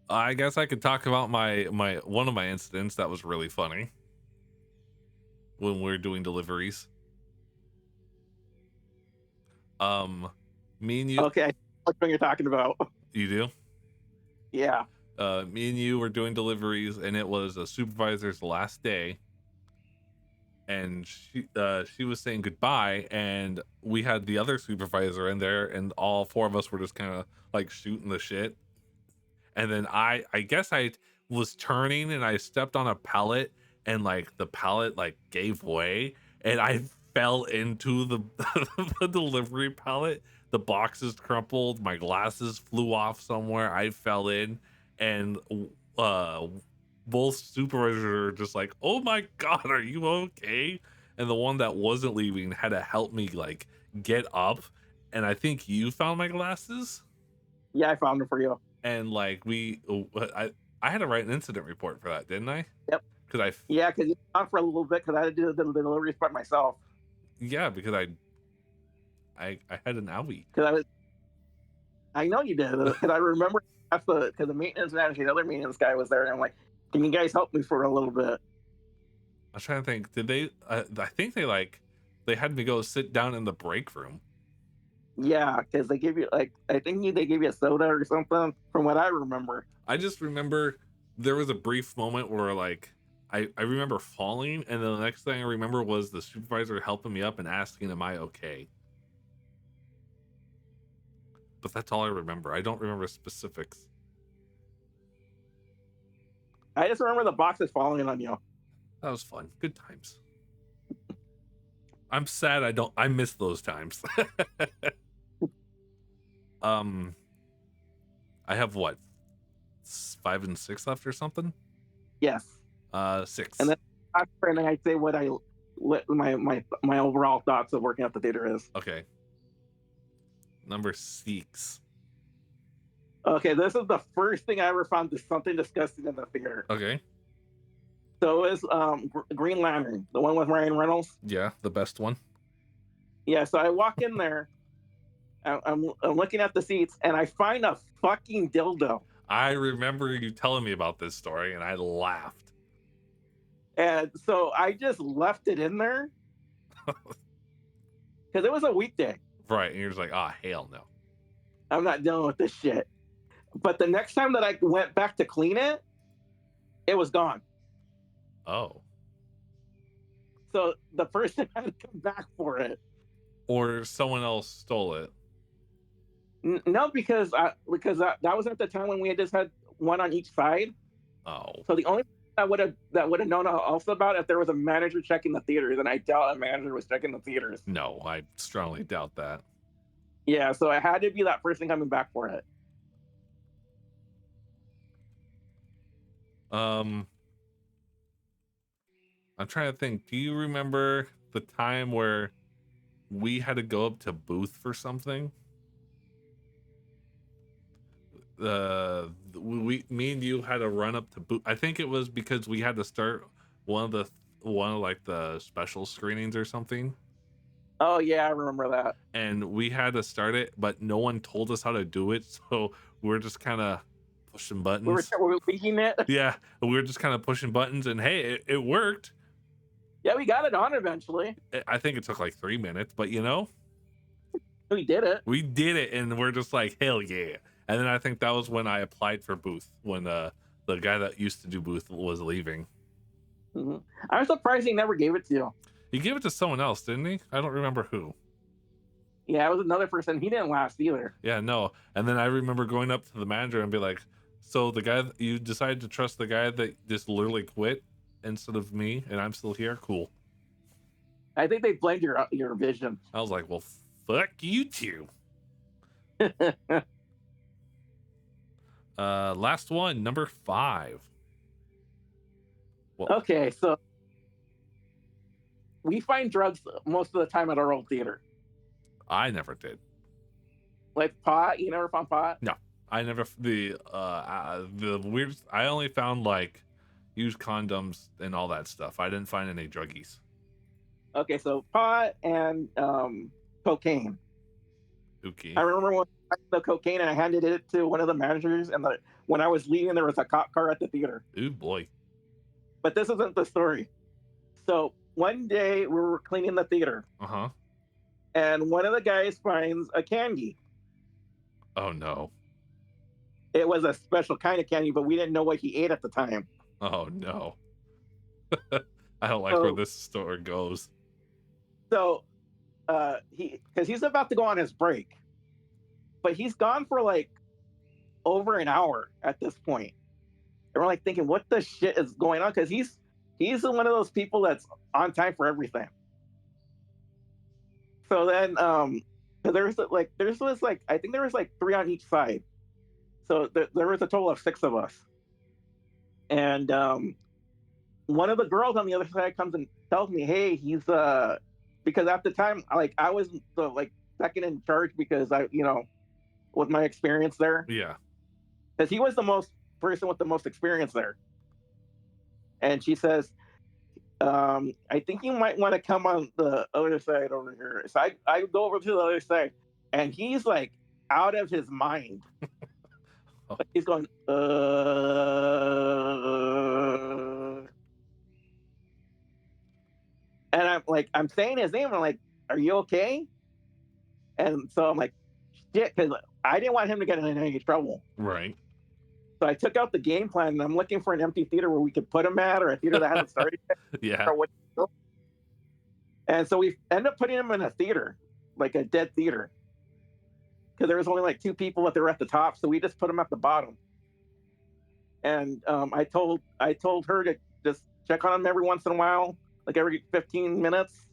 I guess I could talk about my one of my incidents that was really funny when we're doing deliveries. Me and you. Okay, what you're talking about. You do? Yeah. Me and you were doing deliveries, and it was a supervisor's last day, and she was saying goodbye, and we had the other supervisor in there, and all four of us were just kind of like shooting the shit. and then I guess I was turning and I stepped on a pallet, and like the pallet like gave way, and I fell into the the delivery pallet. The boxes crumpled, my glasses flew off somewhere. I fell in, and uh both supervisors are just like, "Oh my god, are you okay?" And the one that wasn't leaving had to help me like get up, and I think you found my glasses, Yeah, I found them for you. and like I had to write an incident report for that, didn't I? Yep. Because Yeah, because you gone for a little bit because I had to do the deliveries by myself. yeah, because I had an owie. Because I know you did. Because I remember that's because the maintenance manager, the other maintenance guy was there, and I'm like, can you guys help me for a little bit? I'm trying to think. Did they? I think they had me go sit down in the break room. Yeah, because they give you like I think they gave you a soda or something from what I remember. I just remember there was a brief moment where like I remember falling, and then the next thing I remember was the supervisor helping me up and asking, "Am I okay?" But that's all I remember. I don't remember specifics. I just remember the boxes falling on you. That was fun. Good times. I'm sad I miss those times. um I have what, 5 and 6 left or something? Yes, and 6. then after, and I'd say what my overall thoughts of working at the theater is. Okay. Number 6. Okay, this is the first thing I ever found something disgusting in the theater. Okay. So it was Green Lantern, the one with Ryan Reynolds. Yeah, the best one. Yeah, so I walk in there, I'm looking at the seats, and I find a fucking dildo. I remember you telling me about this story, and I laughed. And so I just left it in there because it was a weekday. Right, and you're just like, "Ah, hell no." I'm not dealing with this shit. But the next time that I went back to clean it, it was gone. Oh. So the person had to come back for it. Or someone else stole it. No, because that was at the time when we had just had one on each side. Oh. So the only that would have known also about it if there was a manager checking the theaters, and I doubt a manager was checking the theaters. No, I strongly doubt that. Yeah, so it had to be that person coming back for it. I'm trying to think. Do you remember the time where we had to go up to booth for something? Me and you had to run up to booth. I think it was because we had to start one of like the special screenings or something, Oh yeah, I remember that. and we had to start it, but no one told us how to do it, so we're just kind of pushing buttons. We were leaking it. Yeah, we were just kind of pushing buttons, and hey, it worked. Yeah, we got it on eventually. I think it took like 3 minutes, but you know, We did it. we did it, and we're just like, hell yeah. And then I think that was when I applied for booth, when the guy that used to do booth was leaving. Mm-hmm. I'm surprised he never gave it to you. He gave it to someone else, didn't he? I don't remember who. Yeah, it was another person. He didn't last either. Yeah, no. And then I remember going up to the manager and be like, "So the guy you decided to trust the guy that just literally quit instead of me, and I'm still here? Cool." I think they blamed your vision. I was like, "Well, fuck you two." Last one, number 5. Well, Okay, so we find drugs most of the time at our old theater. I never did. Like pot. You never found pot? No, I never the weird. I only found like used condoms and all that stuff. I didn't find any druggies. Okay, so pot and cocaine. Okay. I remember when I found the cocaine and I handed it to one of the managers, and when I was leaving, there was a cop car at the theater. Ooh boy. But this isn't the story. So one day we were cleaning the theater, Uh-huh. and one of the guys finds a candy. Oh no. It was a special kind of candy, but we didn't know what he ate at the time. Oh no. I don't like where this story goes. So because he's about to go on his break, but he's gone for like over an hour at this point. And we're like thinking, what the shit is going on? Because he's one of those people that's on time for everything. So then, 'cause there was like I think there was like three on each side. So there was a total of six of us. And one of the girls on the other side comes and tells me, "Hey, he's because at the time, like I was the like second in charge because with my experience there, Yeah. because he was the most person with the most experience there." And she says, "I think you might want to come on the other side over here." So I go over to the other side, and he's like out of his mind. Oh. He's going, and I'm saying his name. I'm like, "Are you okay?" And so I'm like, "Shit," because I didn't want him to get in any trouble. Right. So I took out the game plan, and I'm looking for an empty theater where we could put him at, or a theater that hasn't started yet. Yeah. Or what. And so we end up putting him in a theater, like a dead theater, because there was only like two people that were at the top. So we just put him at the bottom. And I told her to just check on him every once in a while, like every 15 minutes,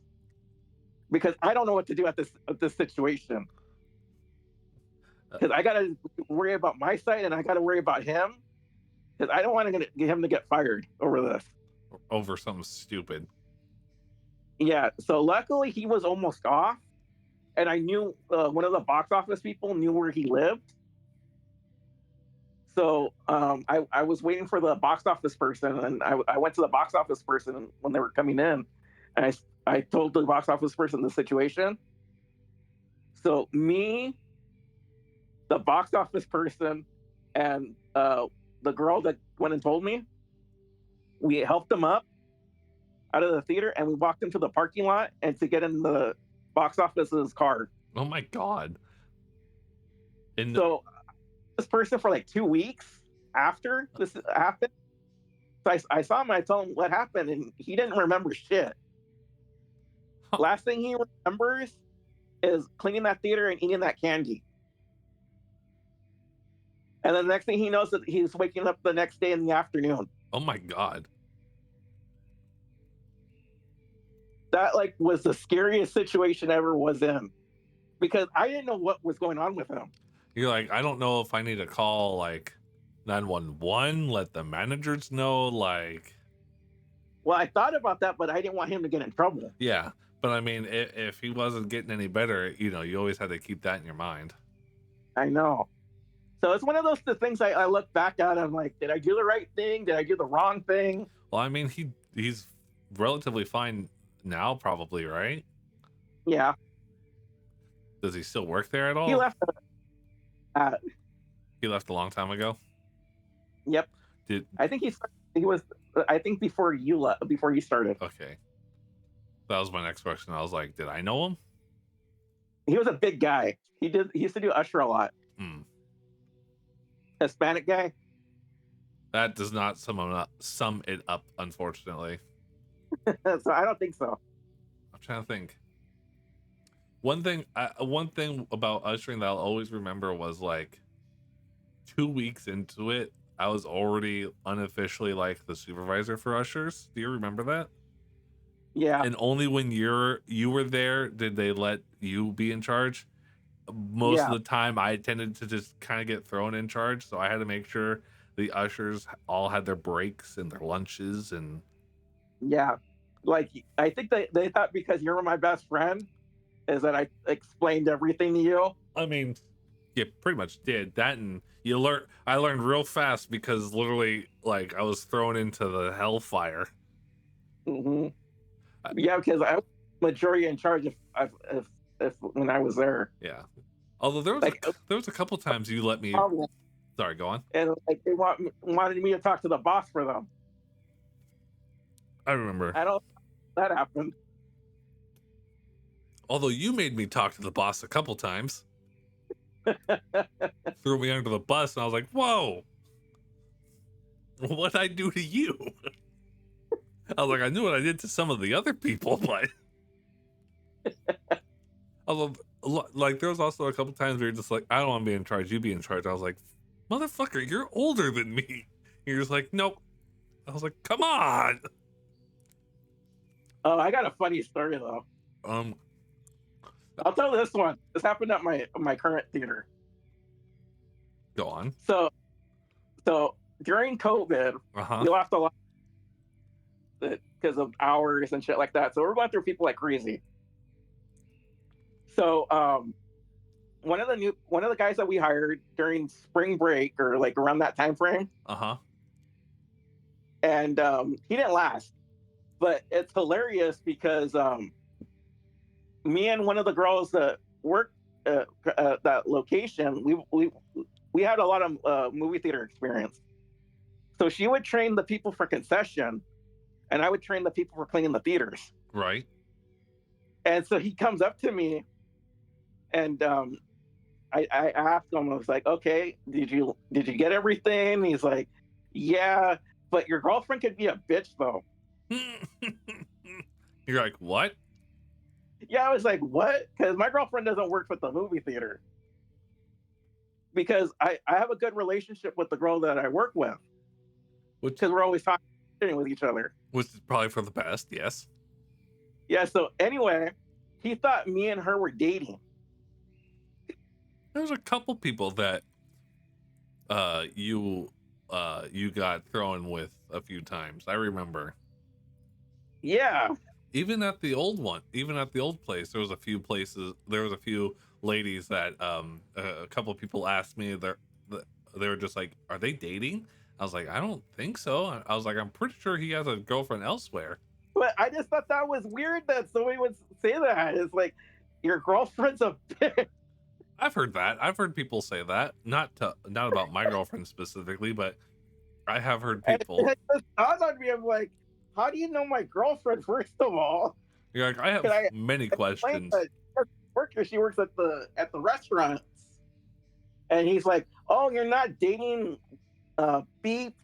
because I don't know what to do at this situation. Because I got to worry about my side, and I got to worry about him, because I don't want to get him to get fired over this. Over something stupid. Yeah. So luckily he was almost off, and I knew one of the box office people knew where he lived. So I was waiting for the box office person, and I went to the box office person when they were coming in, and I told the box office person the situation. So me, the box office person, and the girl that went and told me, we helped him up out of the theater, and we walked him to the parking lot and to get in the box office's car. Oh my god. And So this person for like 2 weeks after this happened. So I saw him, and I told him what happened, and he didn't remember shit. Huh. Last thing he remembers is cleaning that theater and eating that candy. And then the next thing he knows, that he's waking up the next day in the afternoon. oh my god. That like was the scariest situation I ever was in, because I didn't know what was going on with him. You're like, I don't know if I need to call like 911, let the managers know, like. Well, I thought about that, but I didn't want him to get in trouble. Yeah, but I mean, if he wasn't getting any better, you always had to keep that in your mind. I know. So it's one of those things I look back at. I'm like, did I do the right thing? Did I do the wrong thing? Well, I mean, he's relatively fine now, probably, right? Yeah. Does he still work there at all? He left. He left a long time ago. Yep. I think he was. I think before you left, before you started. Okay. That was my next question. I was like, did I know him? He was a big guy. He used to do Usher a lot. Hispanic guy. That does not sum it up, unfortunately. So I don't think so. I'm trying to think. One thing about ushering that I'll always remember was like 2 weeks into it, I was already unofficially like the supervisor for ushers. Do you remember that? Yeah. And only when you were there did they let you be in charge. Most of the time I tended to just kind of get thrown in charge, so I had to make sure the ushers all had their breaks and their lunches. And yeah, like I think they thought because you're my best friend is that I explained everything to you. I mean, you pretty much did that, and I learned real fast because literally, like, I was thrown into the hellfire. Mm-hmm. Yeah, because I was majority in charge if when I was there. Yeah. Although there was a couple times you let me. Sorry, go on. And like they wanted me to talk to the boss for them. I remember. I don't. That happened. Although you made me talk to the boss a couple times. Threw me under the bus, and I was like, "Whoa, what'd I do to you?" I was like, I knew what I did to some of the other people, but although, like, there was also a couple times where you're just like, I don't want to be in charge, you be in charge. I was like, motherfucker, you're older than me. You're just like, nope. I was like, come on. Oh, I got a funny story though. Um, I'll tell this one. This happened at my current theater. go on. So during COVID, Uh-huh. we lost a lot because of hours and shit like that. So we're going through people like crazy. So one of the guys that we hired during spring break or like around that time frame, Uh-huh. and he didn't last. But it's hilarious because me and one of the girls that worked that location, we had a lot of movie theater experience. So she would train the people for concession, and I would train the people for cleaning the theaters. Right. And so he comes up to me, and I asked him, I was like, "Okay, did you get everything?" He's like, "Yeah, but your girlfriend could be a bitch though." You're like, what? Yeah, I was like, "What?" Because my girlfriend doesn't work with the movie theater. Because I have a good relationship with the girl that I work with. Which Because we're always talking with each other. is probably for the best, yes. Yeah, so anyway, he thought me and her were dating. There's a couple people that you got thrown with a few times. I remember. Yeah. Even at the old place, there was a few ladies that a couple of people asked me, they were just like, are they dating? I was like, I don't think so. I was like, I'm pretty sure he has a girlfriend elsewhere. But I just thought that was weird that somebody would say that. It's like, your girlfriend's a bitch. I've heard that. I've heard people say that. Not about my girlfriend specifically, but I have heard people. It just dawned on me. I'm like, how do you know my girlfriend, first of all? You're like, I have many questions. She works at the restaurants. And he's like, oh, you're not dating Beep?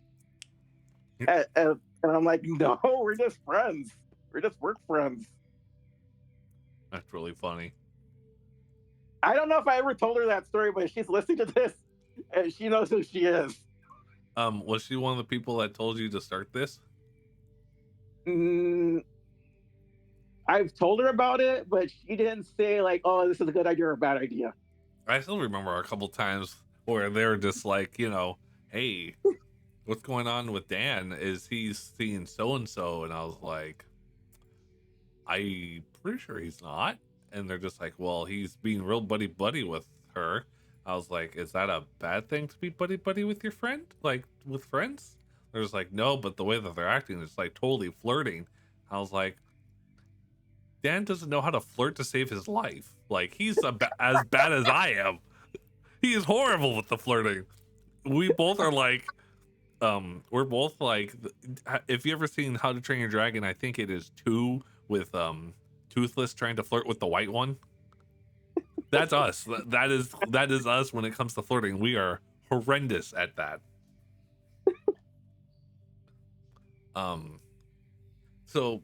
And I'm like, no, we're just friends. We're just work friends. That's really funny. I don't know if I ever told her that story, but she's listening to this and she knows who she is. Was she one of the people that told you to start this? I've told her about it, but she didn't say like, oh, this is a good idea or a bad idea. I still remember a couple times where they're just like, hey, what's going on with Dan? Is he seeing so-and-so? And I was like, I'm pretty sure he's not. And they're just like, well, he's being real buddy-buddy with her. I was like, is that a bad thing to be buddy-buddy with your friend? Like, with friends? They're just like, no, but the way that they're acting is like totally flirting. I was like, Dan doesn't know how to flirt to save his life. Like, he's as bad as I am. He is horrible with the flirting. We both are like, we're both like, if you ever seen How to Train Your Dragon, I think it is 2 with Toothless trying to flirt with the white one. That's us. That is us when it comes to flirting. We are horrendous at that. So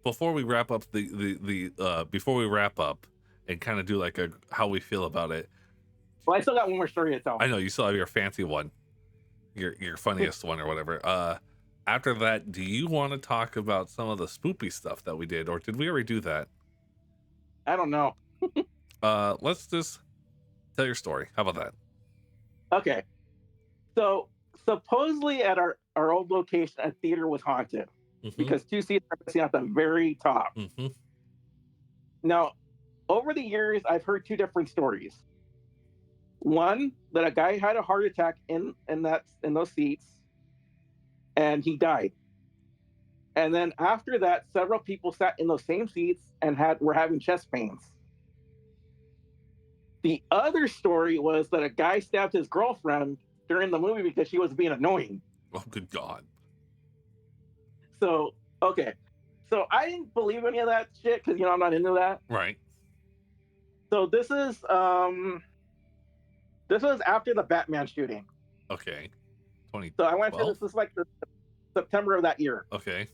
before we wrap up before we wrap up and kind of do like how we feel about it. Well, I still got one more story to tell. I know you still have your fancy one, your funniest one or whatever. After that, do you want to talk about some of the spoopy stuff that we did, or did we already do that? I don't know. Let's just tell your story. How about that? Okay. So supposedly at our old location, a theater was haunted because 2 seats are missing at the very top. Now, over the years, I've heard 2 different stories. One, that a guy had a heart attack in those seats, and he died. And then after that, several people sat in those same seats and were having chest pains. The other story was that a guy stabbed his girlfriend during the movie because she was being annoying. Oh, good God. So, okay. So I didn't believe any of that shit because, I'm not into that. Right. So this was after the Batman shooting. Okay. So I went to this was like the September of that year. Okay.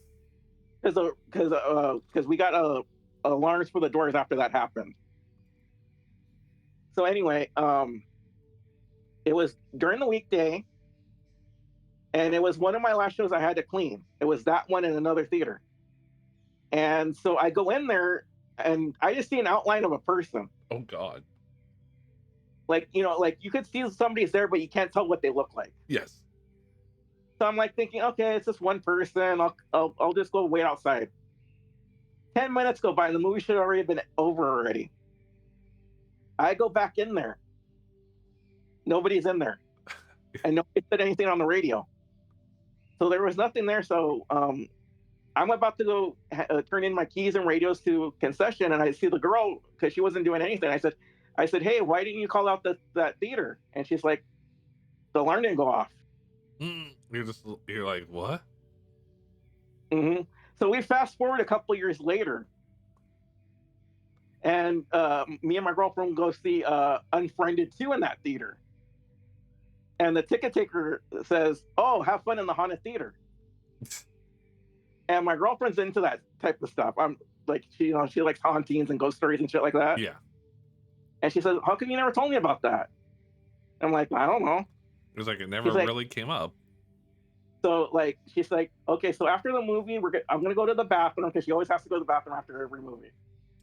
Because we got alarms for the doors after that happened. So anyway, It was during the weekday, and it was one of my last shows I had to clean. It was that one in another theater. And so I go in there and I just see an outline of a person. Oh God. Like, like you could see somebody's there, but you can't tell what they look like. Yes. So I'm like thinking, okay, it's just one person. I'll just go wait outside. 10 minutes go by, and the movie should have already been over already. I go back in there. Nobody's in there, and nobody said anything on the radio. So there was nothing there. So I'm about to go turn in my keys and radios to concession, and I see the girl because she wasn't doing anything. I said, hey, why didn't you call out that theater? And she's like, the alarm didn't go off. You're like, what? Mm-hmm. So we fast forward a couple years later, and me and my girlfriend go see Unfriended 2 in that theater. And the ticket taker says, oh, have fun in the haunted theater. And my girlfriend's into that type of stuff. I'm like, she likes hauntings and ghost stories and shit like that. Yeah. And she says, how come you never told me about that? I'm like, I don't know. It was like, it never really came up. So like, she's like, okay, so after the movie, I'm going to go to the bathroom, because she always has to go to the bathroom after every movie.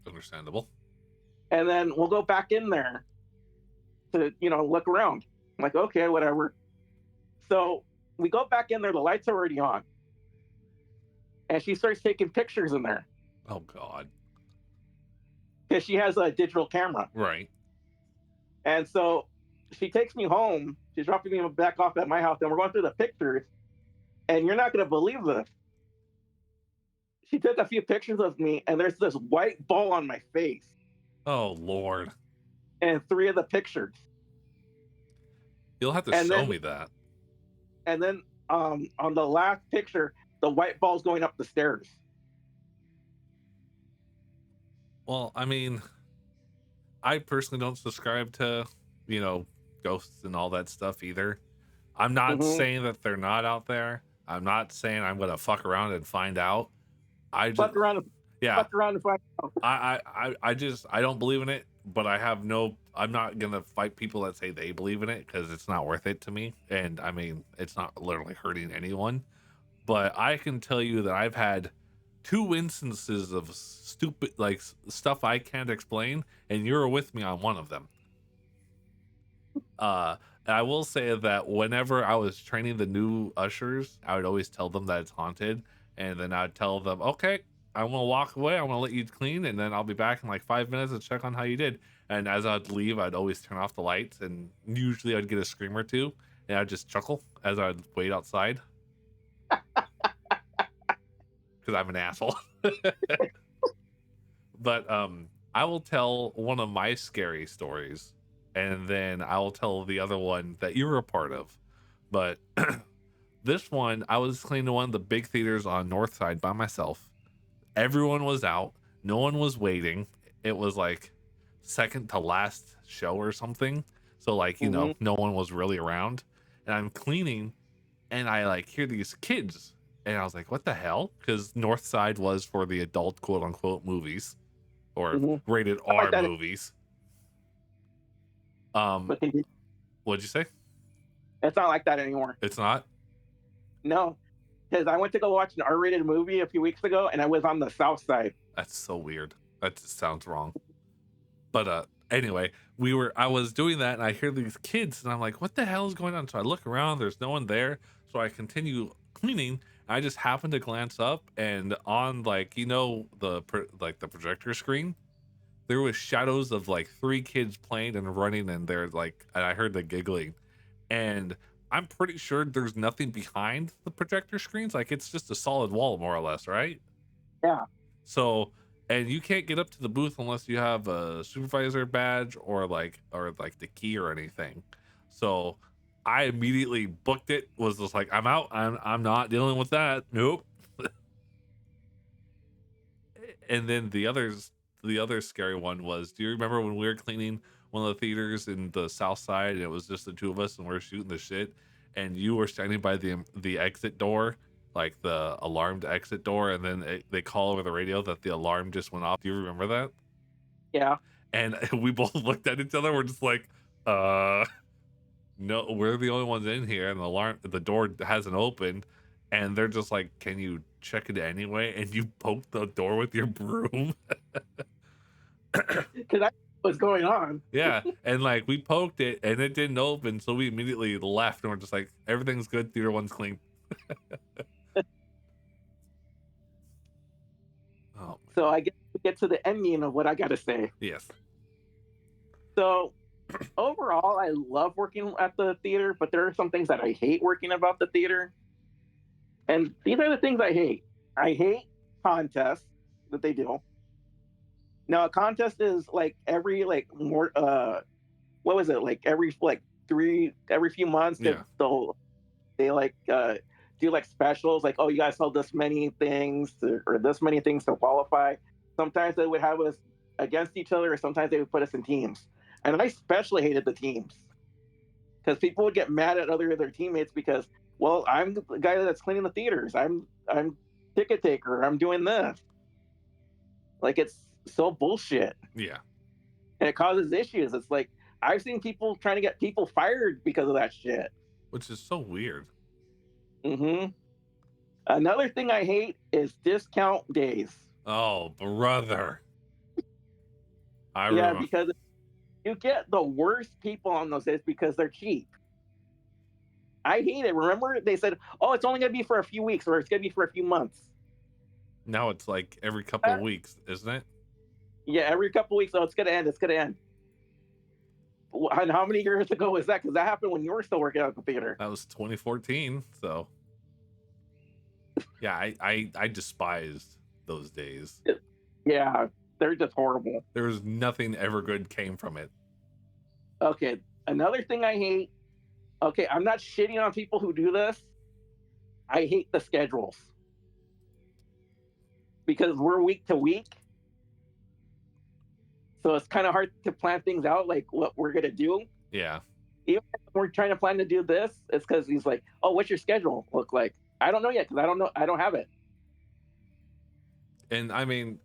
Understandable. And then we'll go back in there to, look around. I'm like, okay, whatever. So we go back in there, the lights are already on. And she starts taking pictures in there. Oh God. Because she has a digital camera. Right. And so she takes me home. She's dropping me back off at my house, and we're going through the pictures. And you're not going to believe this. She took a few pictures of me, and there's this white ball on my face. Oh Lord. And 3 of the pictures. You'll have to show me that. And then on the last picture, the white ball's going up the stairs. Well, I mean, I personally don't subscribe to, ghosts and all that stuff either. I'm not saying that they're not out there. I'm not saying I'm gonna fuck around and find out. Fuck around and find out. I don't believe in it, but I'm not gonna fight people that say they believe in it, because it's not worth it to me. And I mean, it's not literally hurting anyone. But I can tell you that I've had 2 instances of stupid, like, stuff I can't explain, and you're with me on one of them. And I will say that whenever I was training the new ushers, I would always tell them that it's haunted, and then I'd tell them, okay, I'm gonna walk away, I'm gonna let you clean, and then I'll be back in like 5 minutes to check on how you did. And as I'd leave, I'd always turn off the lights, and usually I'd get a scream or two, and I'd just chuckle as I'd wait outside. Because I'm an asshole. But I will tell one of my scary stories, and then I will tell the other one that you were a part of. But this one, I was cleaning one of the big theaters on North Side by myself. Everyone was out. No one was waiting. It was like second to last show or something. So like, no one was really around. And I'm cleaning, and I like hear these kids. And I was like, what the hell? Because North Side was for the adult quote unquote movies, or rated R movies. What'd you say? It's not like that anymore. It's not? No. Because I went to go watch an R-rated movie a few weeks ago, and I was on the South Side. That's so weird. That just sounds wrong. But anyway, I was doing that, and I hear these kids, and I'm like, what the hell is going on? So I look around, there's no one there. So I continue cleaning. I just happened to glance up, and on the projector screen, there was shadows of like 3 kids playing and running, and and I heard the giggling. And I'm pretty sure there's nothing behind the projector screens. Like, it's just a solid wall, more or less, right? Yeah. So, and you can't get up to the booth unless you have a supervisor badge or the key or anything. So I immediately booked it, was just like, I'm out. I'm not dealing with that. Nope. And then the other scary one was, do you remember when we were cleaning one of the theaters in the South Side, and it was just the 2 of us, and we are shooting the shit, and you were standing by the exit door, like the alarmed exit door, and then they call over the radio that the alarm just went off. Do you remember that? Yeah. And we both looked at each other. We're just like, no, we're the only ones in here, and the door hasn't opened, and they're just like, can you check it anyway? And you poke the door with your broom. Because I what's going on. Yeah, and like we poked it and it didn't open, so we immediately left and we're just like, everything's good, theater one's clean. Oh man. So I get to the ending of what I got to say. Yes. So overall, I love working at the theater, but there are some things that I hate working about the theater. And these are the things I hate. I hate contests that they do. Now a contest is like every like more what was it like every few months Yeah. they like do like specials like, oh, you guys sell this many things or this many things to qualify. Sometimes they would have us against each other, or sometimes they would put us in teams. And I especially hated the teams because people would get mad at their teammates because, well, I'm the guy that's cleaning the theaters. I'm ticket taker. I'm doing this. Like, it's so bullshit, Yeah. and it causes issues. It's like I've seen people trying to get people fired because of that shit. Which is so weird. Hmm. Another thing I hate is discount days. Oh, brother. I Yeah, remember. because you get the worst people on those days because they're cheap. I hate it. Remember, they said, "Oh, it's only gonna be for a few weeks, or it's gonna be for a few months." Now it's like every couple of weeks, isn't it? Yeah, every couple weeks. Oh, it's gonna end. It's gonna end. And how many years ago was that? Because that happened when you were still working at the theater. That was 2014. So yeah, I despised those days. Yeah, they're just horrible. There was nothing ever good came from it. Okay, another thing I hate. Okay, I'm not shitting on people who do this. I hate the schedules because we're week to week, so it's kind of hard to plan things out, like what we're gonna do. Yeah. Even if we're trying to plan to do this, it's because he's like, "Oh, what's your schedule look like?" I don't know yet because I don't know. I don't have it. And I mean,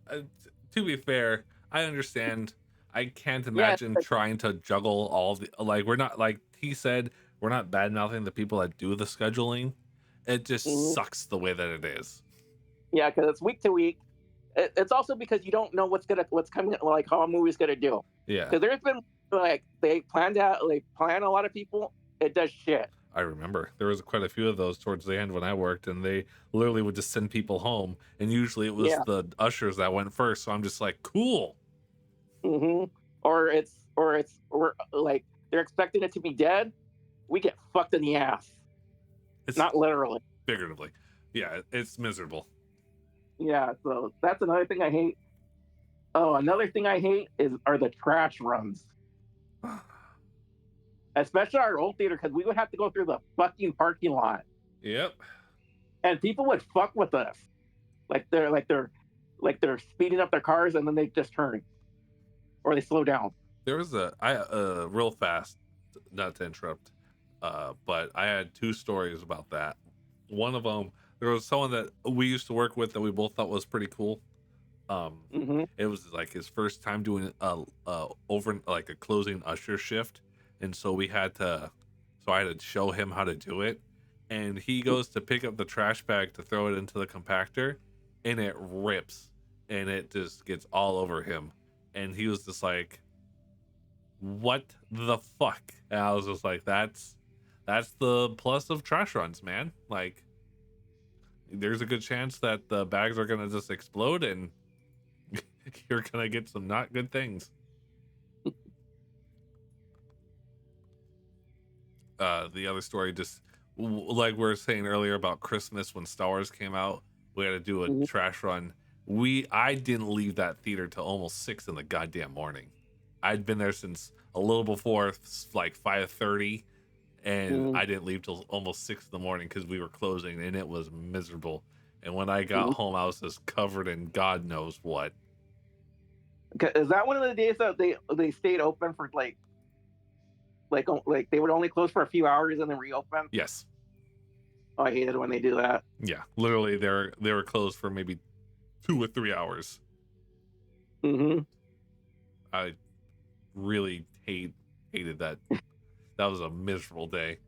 to be fair, I understand. I can't Yeah, imagine trying to juggle all the, like, we're not, like he said, we're not bad mouthing the people that do the scheduling. It just mhm. sucks the way that it is. Yeah, because it's week to week. It's also because you don't know what's coming, like how a movie's gonna do. Yeah, Because there's been like they planned out, like plan a lot of people. It does shit. I remember there was quite a few of those towards the end when I worked, and they literally would just send people home, and usually it was Yeah. the ushers that went first. So I'm just like, cool. Hmm. Or like they're expecting it to be dead. We get fucked in the ass. It's Not literally. figuratively. Yeah, it's miserable. Yeah. So that's another thing I hate. Oh, another thing I hate are the trash runs, especially our old theater, because we would have to go through the fucking parking lot, Yep. and people would fuck with us, like they're speeding up their cars, and then they just turn or they slow down. There was real fast, not to interrupt, but I had two stories about that. One of them, there was someone that we used to work with that we both thought was pretty cool. Hmm. It was like his first time doing over like a closing usher shift, and so I had to show him how to do it, and he goes to pick up the trash bag to throw it into the compactor, and it rips, and it just gets all over him, and he was just like, what the fuck? And I was just like, that's the plus of trash runs, man. Like, there's a good chance that the bags are gonna just explode and you're gonna get some not good things. The other story, just like we were saying earlier about Christmas when Star Wars came out, we had to do a Hmm. trash run. I didn't leave that theater till almost 6 in the goddamn morning. I'd been there since a little before like 5:30, and Hmm. I didn't leave till almost 6 in the morning because we were closing, and it was miserable. And when I got home, I was just covered in God knows what. Is that one of the days that they stayed open for like they would only close for a few hours and then reopen? Yes, Oh, I hated when they do that. yeah, literally, they were closed for maybe 2 or 3 hours. Hmm. I really hated that. That was a miserable day.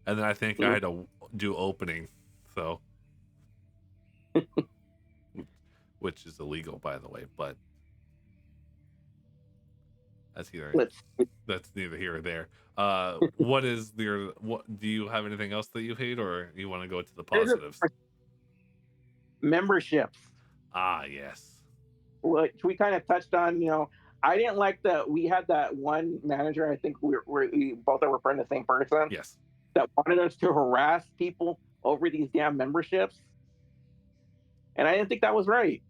And then I think I had to do opening, so which is illegal, by the way, but that's Let's neither here or there. What do you have anything else that you hate, or you want to go to the positives? memberships, Ah, yes. which we kind of touched on. I didn't like that we had that one manager. I think we both were from the same person Yes. that wanted us to harass people over these damn memberships, and I didn't think that was right.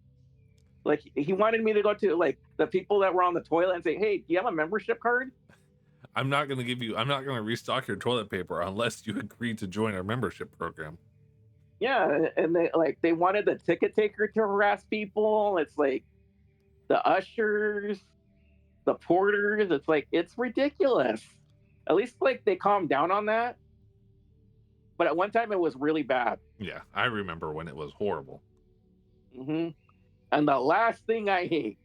Like he wanted me to go to like the people that were on the toilet and say, "Hey, do you have a membership card?" I'm not going to restock your toilet paper unless you agree to join our membership program. Yeah, and they wanted the ticket taker to harass people. It's like the ushers, the porters. It's like it's ridiculous. At least like they calmed down on that. But at one time it was really bad. Yeah, I remember when it was horrible. hmm And the last thing I hate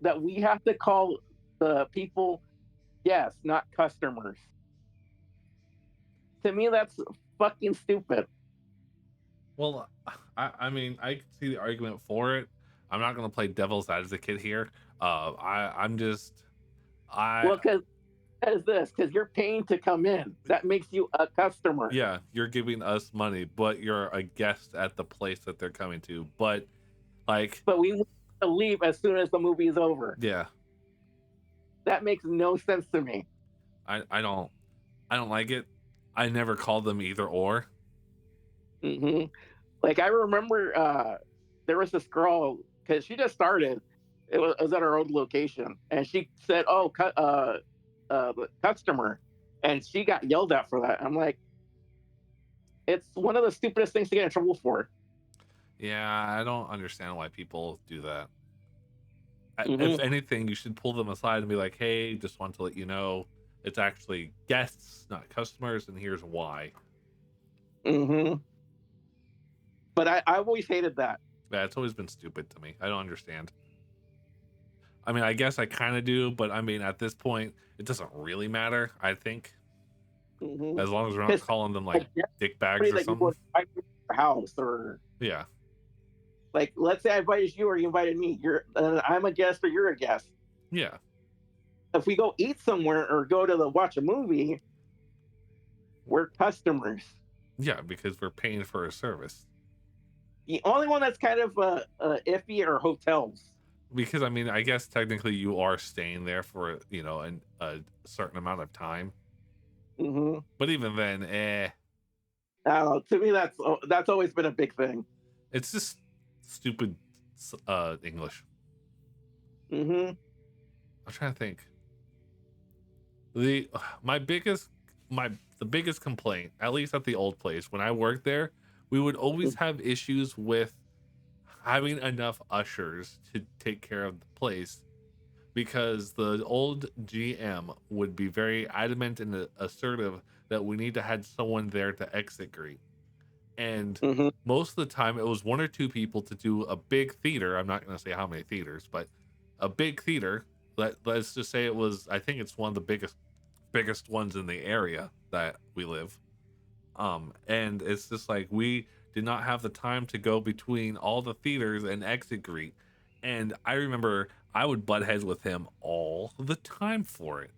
that we have to call the people guests, not customers. To me, that's fucking stupid. Well, I mean, I can see the argument for it. I'm not going to play devil's advocate here. I'm just, I, Well, because you're paying to come in. That makes you a customer. yeah, you're giving us money, but you're a guest at the place that they're coming to. But like, But we need to leave as soon as the movie is over. yeah, That makes no sense to me. I don't like it. I never called them either or. hmm Like I remember, there was this girl because she just started. It was at our old location, and she said, "Oh, the customer," and she got yelled at for that. I'm like, it's one of the stupidest things to get in trouble for. Yeah, I don't understand why people do that. If hmm anything, you should pull them aside and be like, "Hey, just want to let you know, it's actually guests, not customers, and here's why." hmm But I always hated that. Yeah, it's always been stupid to me. I don't understand. I mean, I guess I kind of do, but I mean, at this point, it doesn't really matter. I think as long as we're not Because calling them like like dick bags everybody or that you something. would invite to your house, or Yeah, like, let's say I invited you or you invited me. I'm a guest or you're a guest. yeah, If we go eat somewhere or go to watch a movie, we're customers. yeah, because we're paying for a service. The only one that's kind of iffy are hotels. Because I mean, I guess technically you are staying there for a certain amount of time, hmm but even then, I don't know. To me, that's always been a big thing. it's just stupid English. hmm I'm trying to think. The my biggest my the biggest complaint, at least at the old place when I worked there, we would always have issues with having enough ushers to take care of the place, because the old GM would be very adamant and assertive that we need to have someone there to exit greet. And hmm most of the time, it was one or two people to do a big theater. I'm not going to say how many theaters, but a big theater. Let's just say it was. I think it's one of the biggest ones in the area that we live. And it's just like we did not have the time to go between all the theaters and exit greet. And I remember I would butt heads with him all the time for it.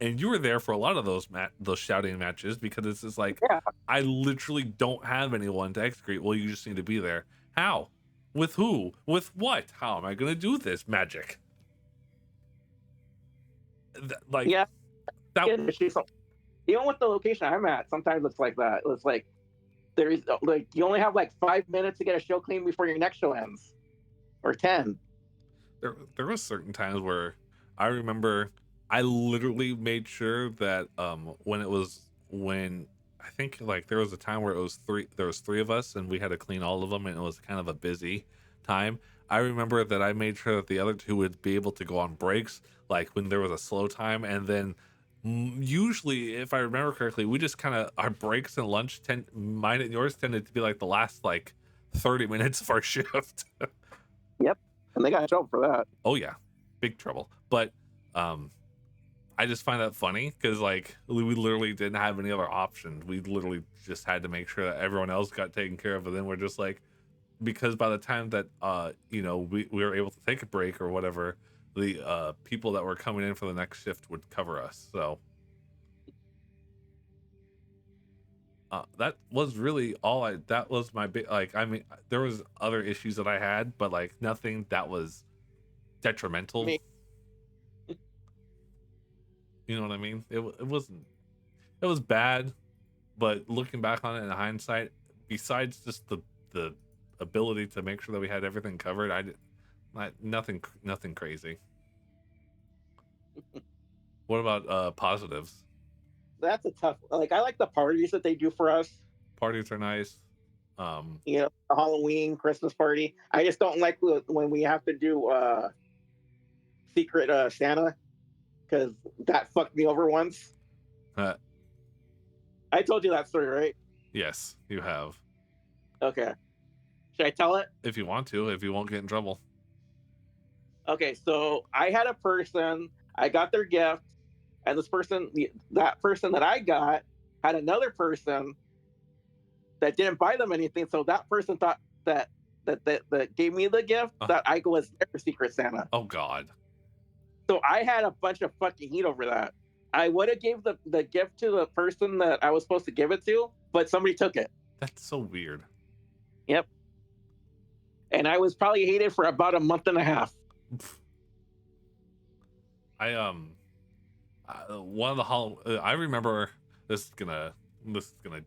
And you were there for a lot of those shouting matches, because it's just like, Yeah. I literally don't have anyone to exit greet. Well, you just need to be there. How? With who? With what? How am I gonna do this magic? Like Yeah. that. Even with the location I'm at, sometimes it's like that. It's like there's like you only have like 5 minutes to get a show clean before your next show ends, or 10. There was certain times where I remember I literally made sure that when I think like there was a time where there was three of us and we had to clean all of them, and it was kind of a busy time. I remember that I made sure that the other two would be able to go on breaks, like when there was a slow time. And then usually, if I remember correctly, we just kind of, our breaks and lunch mine and yours tended to be like the last like 30 minutes of our shift. Yep. And they got in trouble for that. Oh yeah, big trouble. But I just find that funny because like we literally didn't have any other option. We literally just had to make sure that everyone else got taken care of, and then we're just like, because by the time that we were able to take a break or whatever, the people that were coming in for the next shift would cover us. So that was really all I that was my big, like, I mean, there was other issues that I had, but like nothing that was detrimental. Me. You know what I mean? It wasn't, it was bad, but looking back on it in hindsight, besides just the ability to make sure that we had everything covered, I did nothing crazy. What about positives? That's a tough. Like I like the parties that they do for us. Parties are nice. You know, the Halloween, Christmas party. I just don't like when we have to do Secret Santa because that fucked me over once. uh, I told you that story, right? yes, you have. Okay. Should I tell it? If you want to, if you won't get in trouble. Okay, so I had a person, I got their gift, and this person, that person that I got, had another person that didn't buy them anything. So that person thought that gave me the gift that I was their Secret Santa. Oh God. So I had a bunch of fucking heat over that. I would have gave the gift to the person that I was supposed to give it to, but somebody took it. That's so weird. Yep. And I was probably hated for about a month and a half. I one of the I remember this is gonna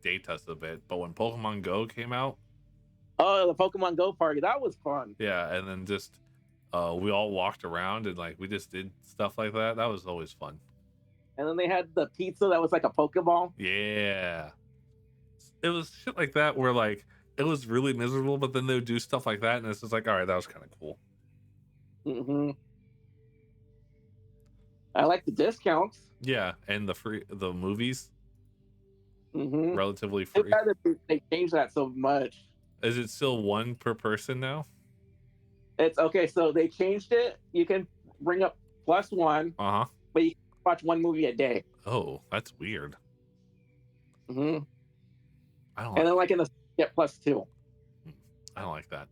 date us a bit, but when Pokemon Go came out, Oh, the Pokemon Go party, that was fun. yeah, and then just we all walked around and like we just did stuff like that. That was always fun. And then they had the pizza that was like a Pokeball. Yeah, it was shit like that where like it was really miserable, but then they would do stuff like that, and it's just like, all right, that was kind of cool. Mm-hmm. I like the discounts. Yeah, and the movies, Mm-hmm. relatively free. They changed that so much. Is it still one per person now? It's okay. So they changed it. You can bring up +1, Uh huh. but you can watch one movie a day. Oh, that's weird. Mm-hmm. I don't. And then like in the get +2. I don't like that.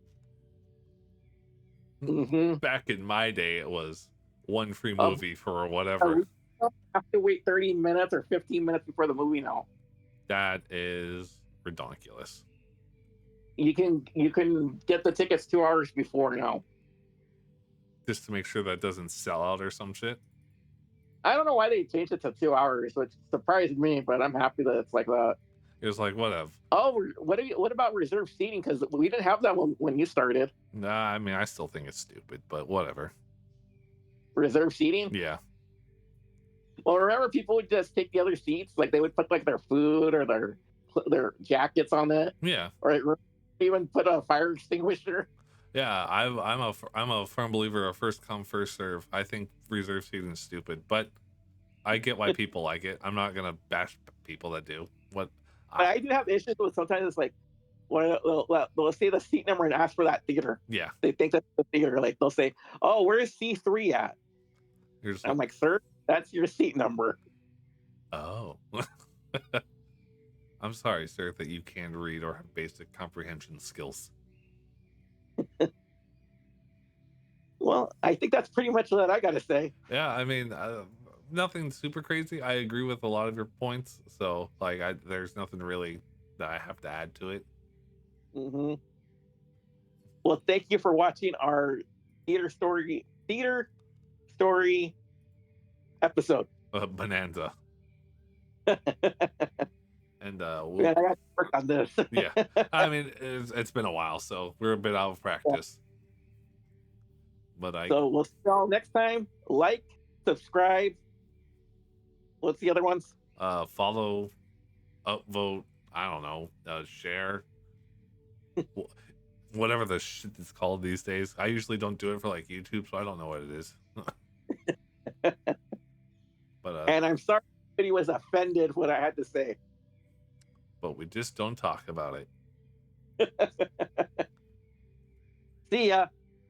Mm-hmm. Back in my day, it was one free movie for whatever. We don't have to wait 30 minutes or 15 minutes before the movie now. That is ridiculous. You can get the tickets 2 hours before now. Just to make sure that doesn't sell out or some shit. I don't know why they changed it to 2 hours, which surprised me, but I'm happy that it's like that. It was like, whatever. Oh, what about reserved seating? Because we didn't have that when you started. Nah, I mean, I still think it's stupid, but whatever. Reserved seating? Yeah. Well, remember people would just take the other seats, like they would put like their food or their jackets on it. Yeah. Or even put a fire extinguisher. Yeah, I'm a firm believer of first come first serve. I think reserve seating is stupid, but I get why people like it. I'm not gonna bash people that do. But I do have issues with sometimes it's like, they'll say the seat number and ask for that theater. Yeah. They think that's the theater. Like they'll say, "Oh, where's C3 at?" I'm like, "Sir, that's your seat number." Oh. I'm sorry, sir, that you can't read or have basic comprehension skills. Well, I think that's pretty much what I got to say. Yeah, I mean, nothing super crazy. I agree with a lot of your points. So, like, there's nothing really that I have to add to it. Mm-hmm. Well, thank you for watching our theater story episode. Bonanza. And I got to work on this. Yeah, I mean, it's been a while, so we're a bit out of practice. But so we'll see y'all next time. Like, subscribe. What's the other ones? Follow, upvote. I don't know. Share. Whatever the shit is called these days. I usually don't do it for like YouTube, so I don't know what it is. But and I'm sorry if he was offended what I had to say. But we just don't talk about it. See ya.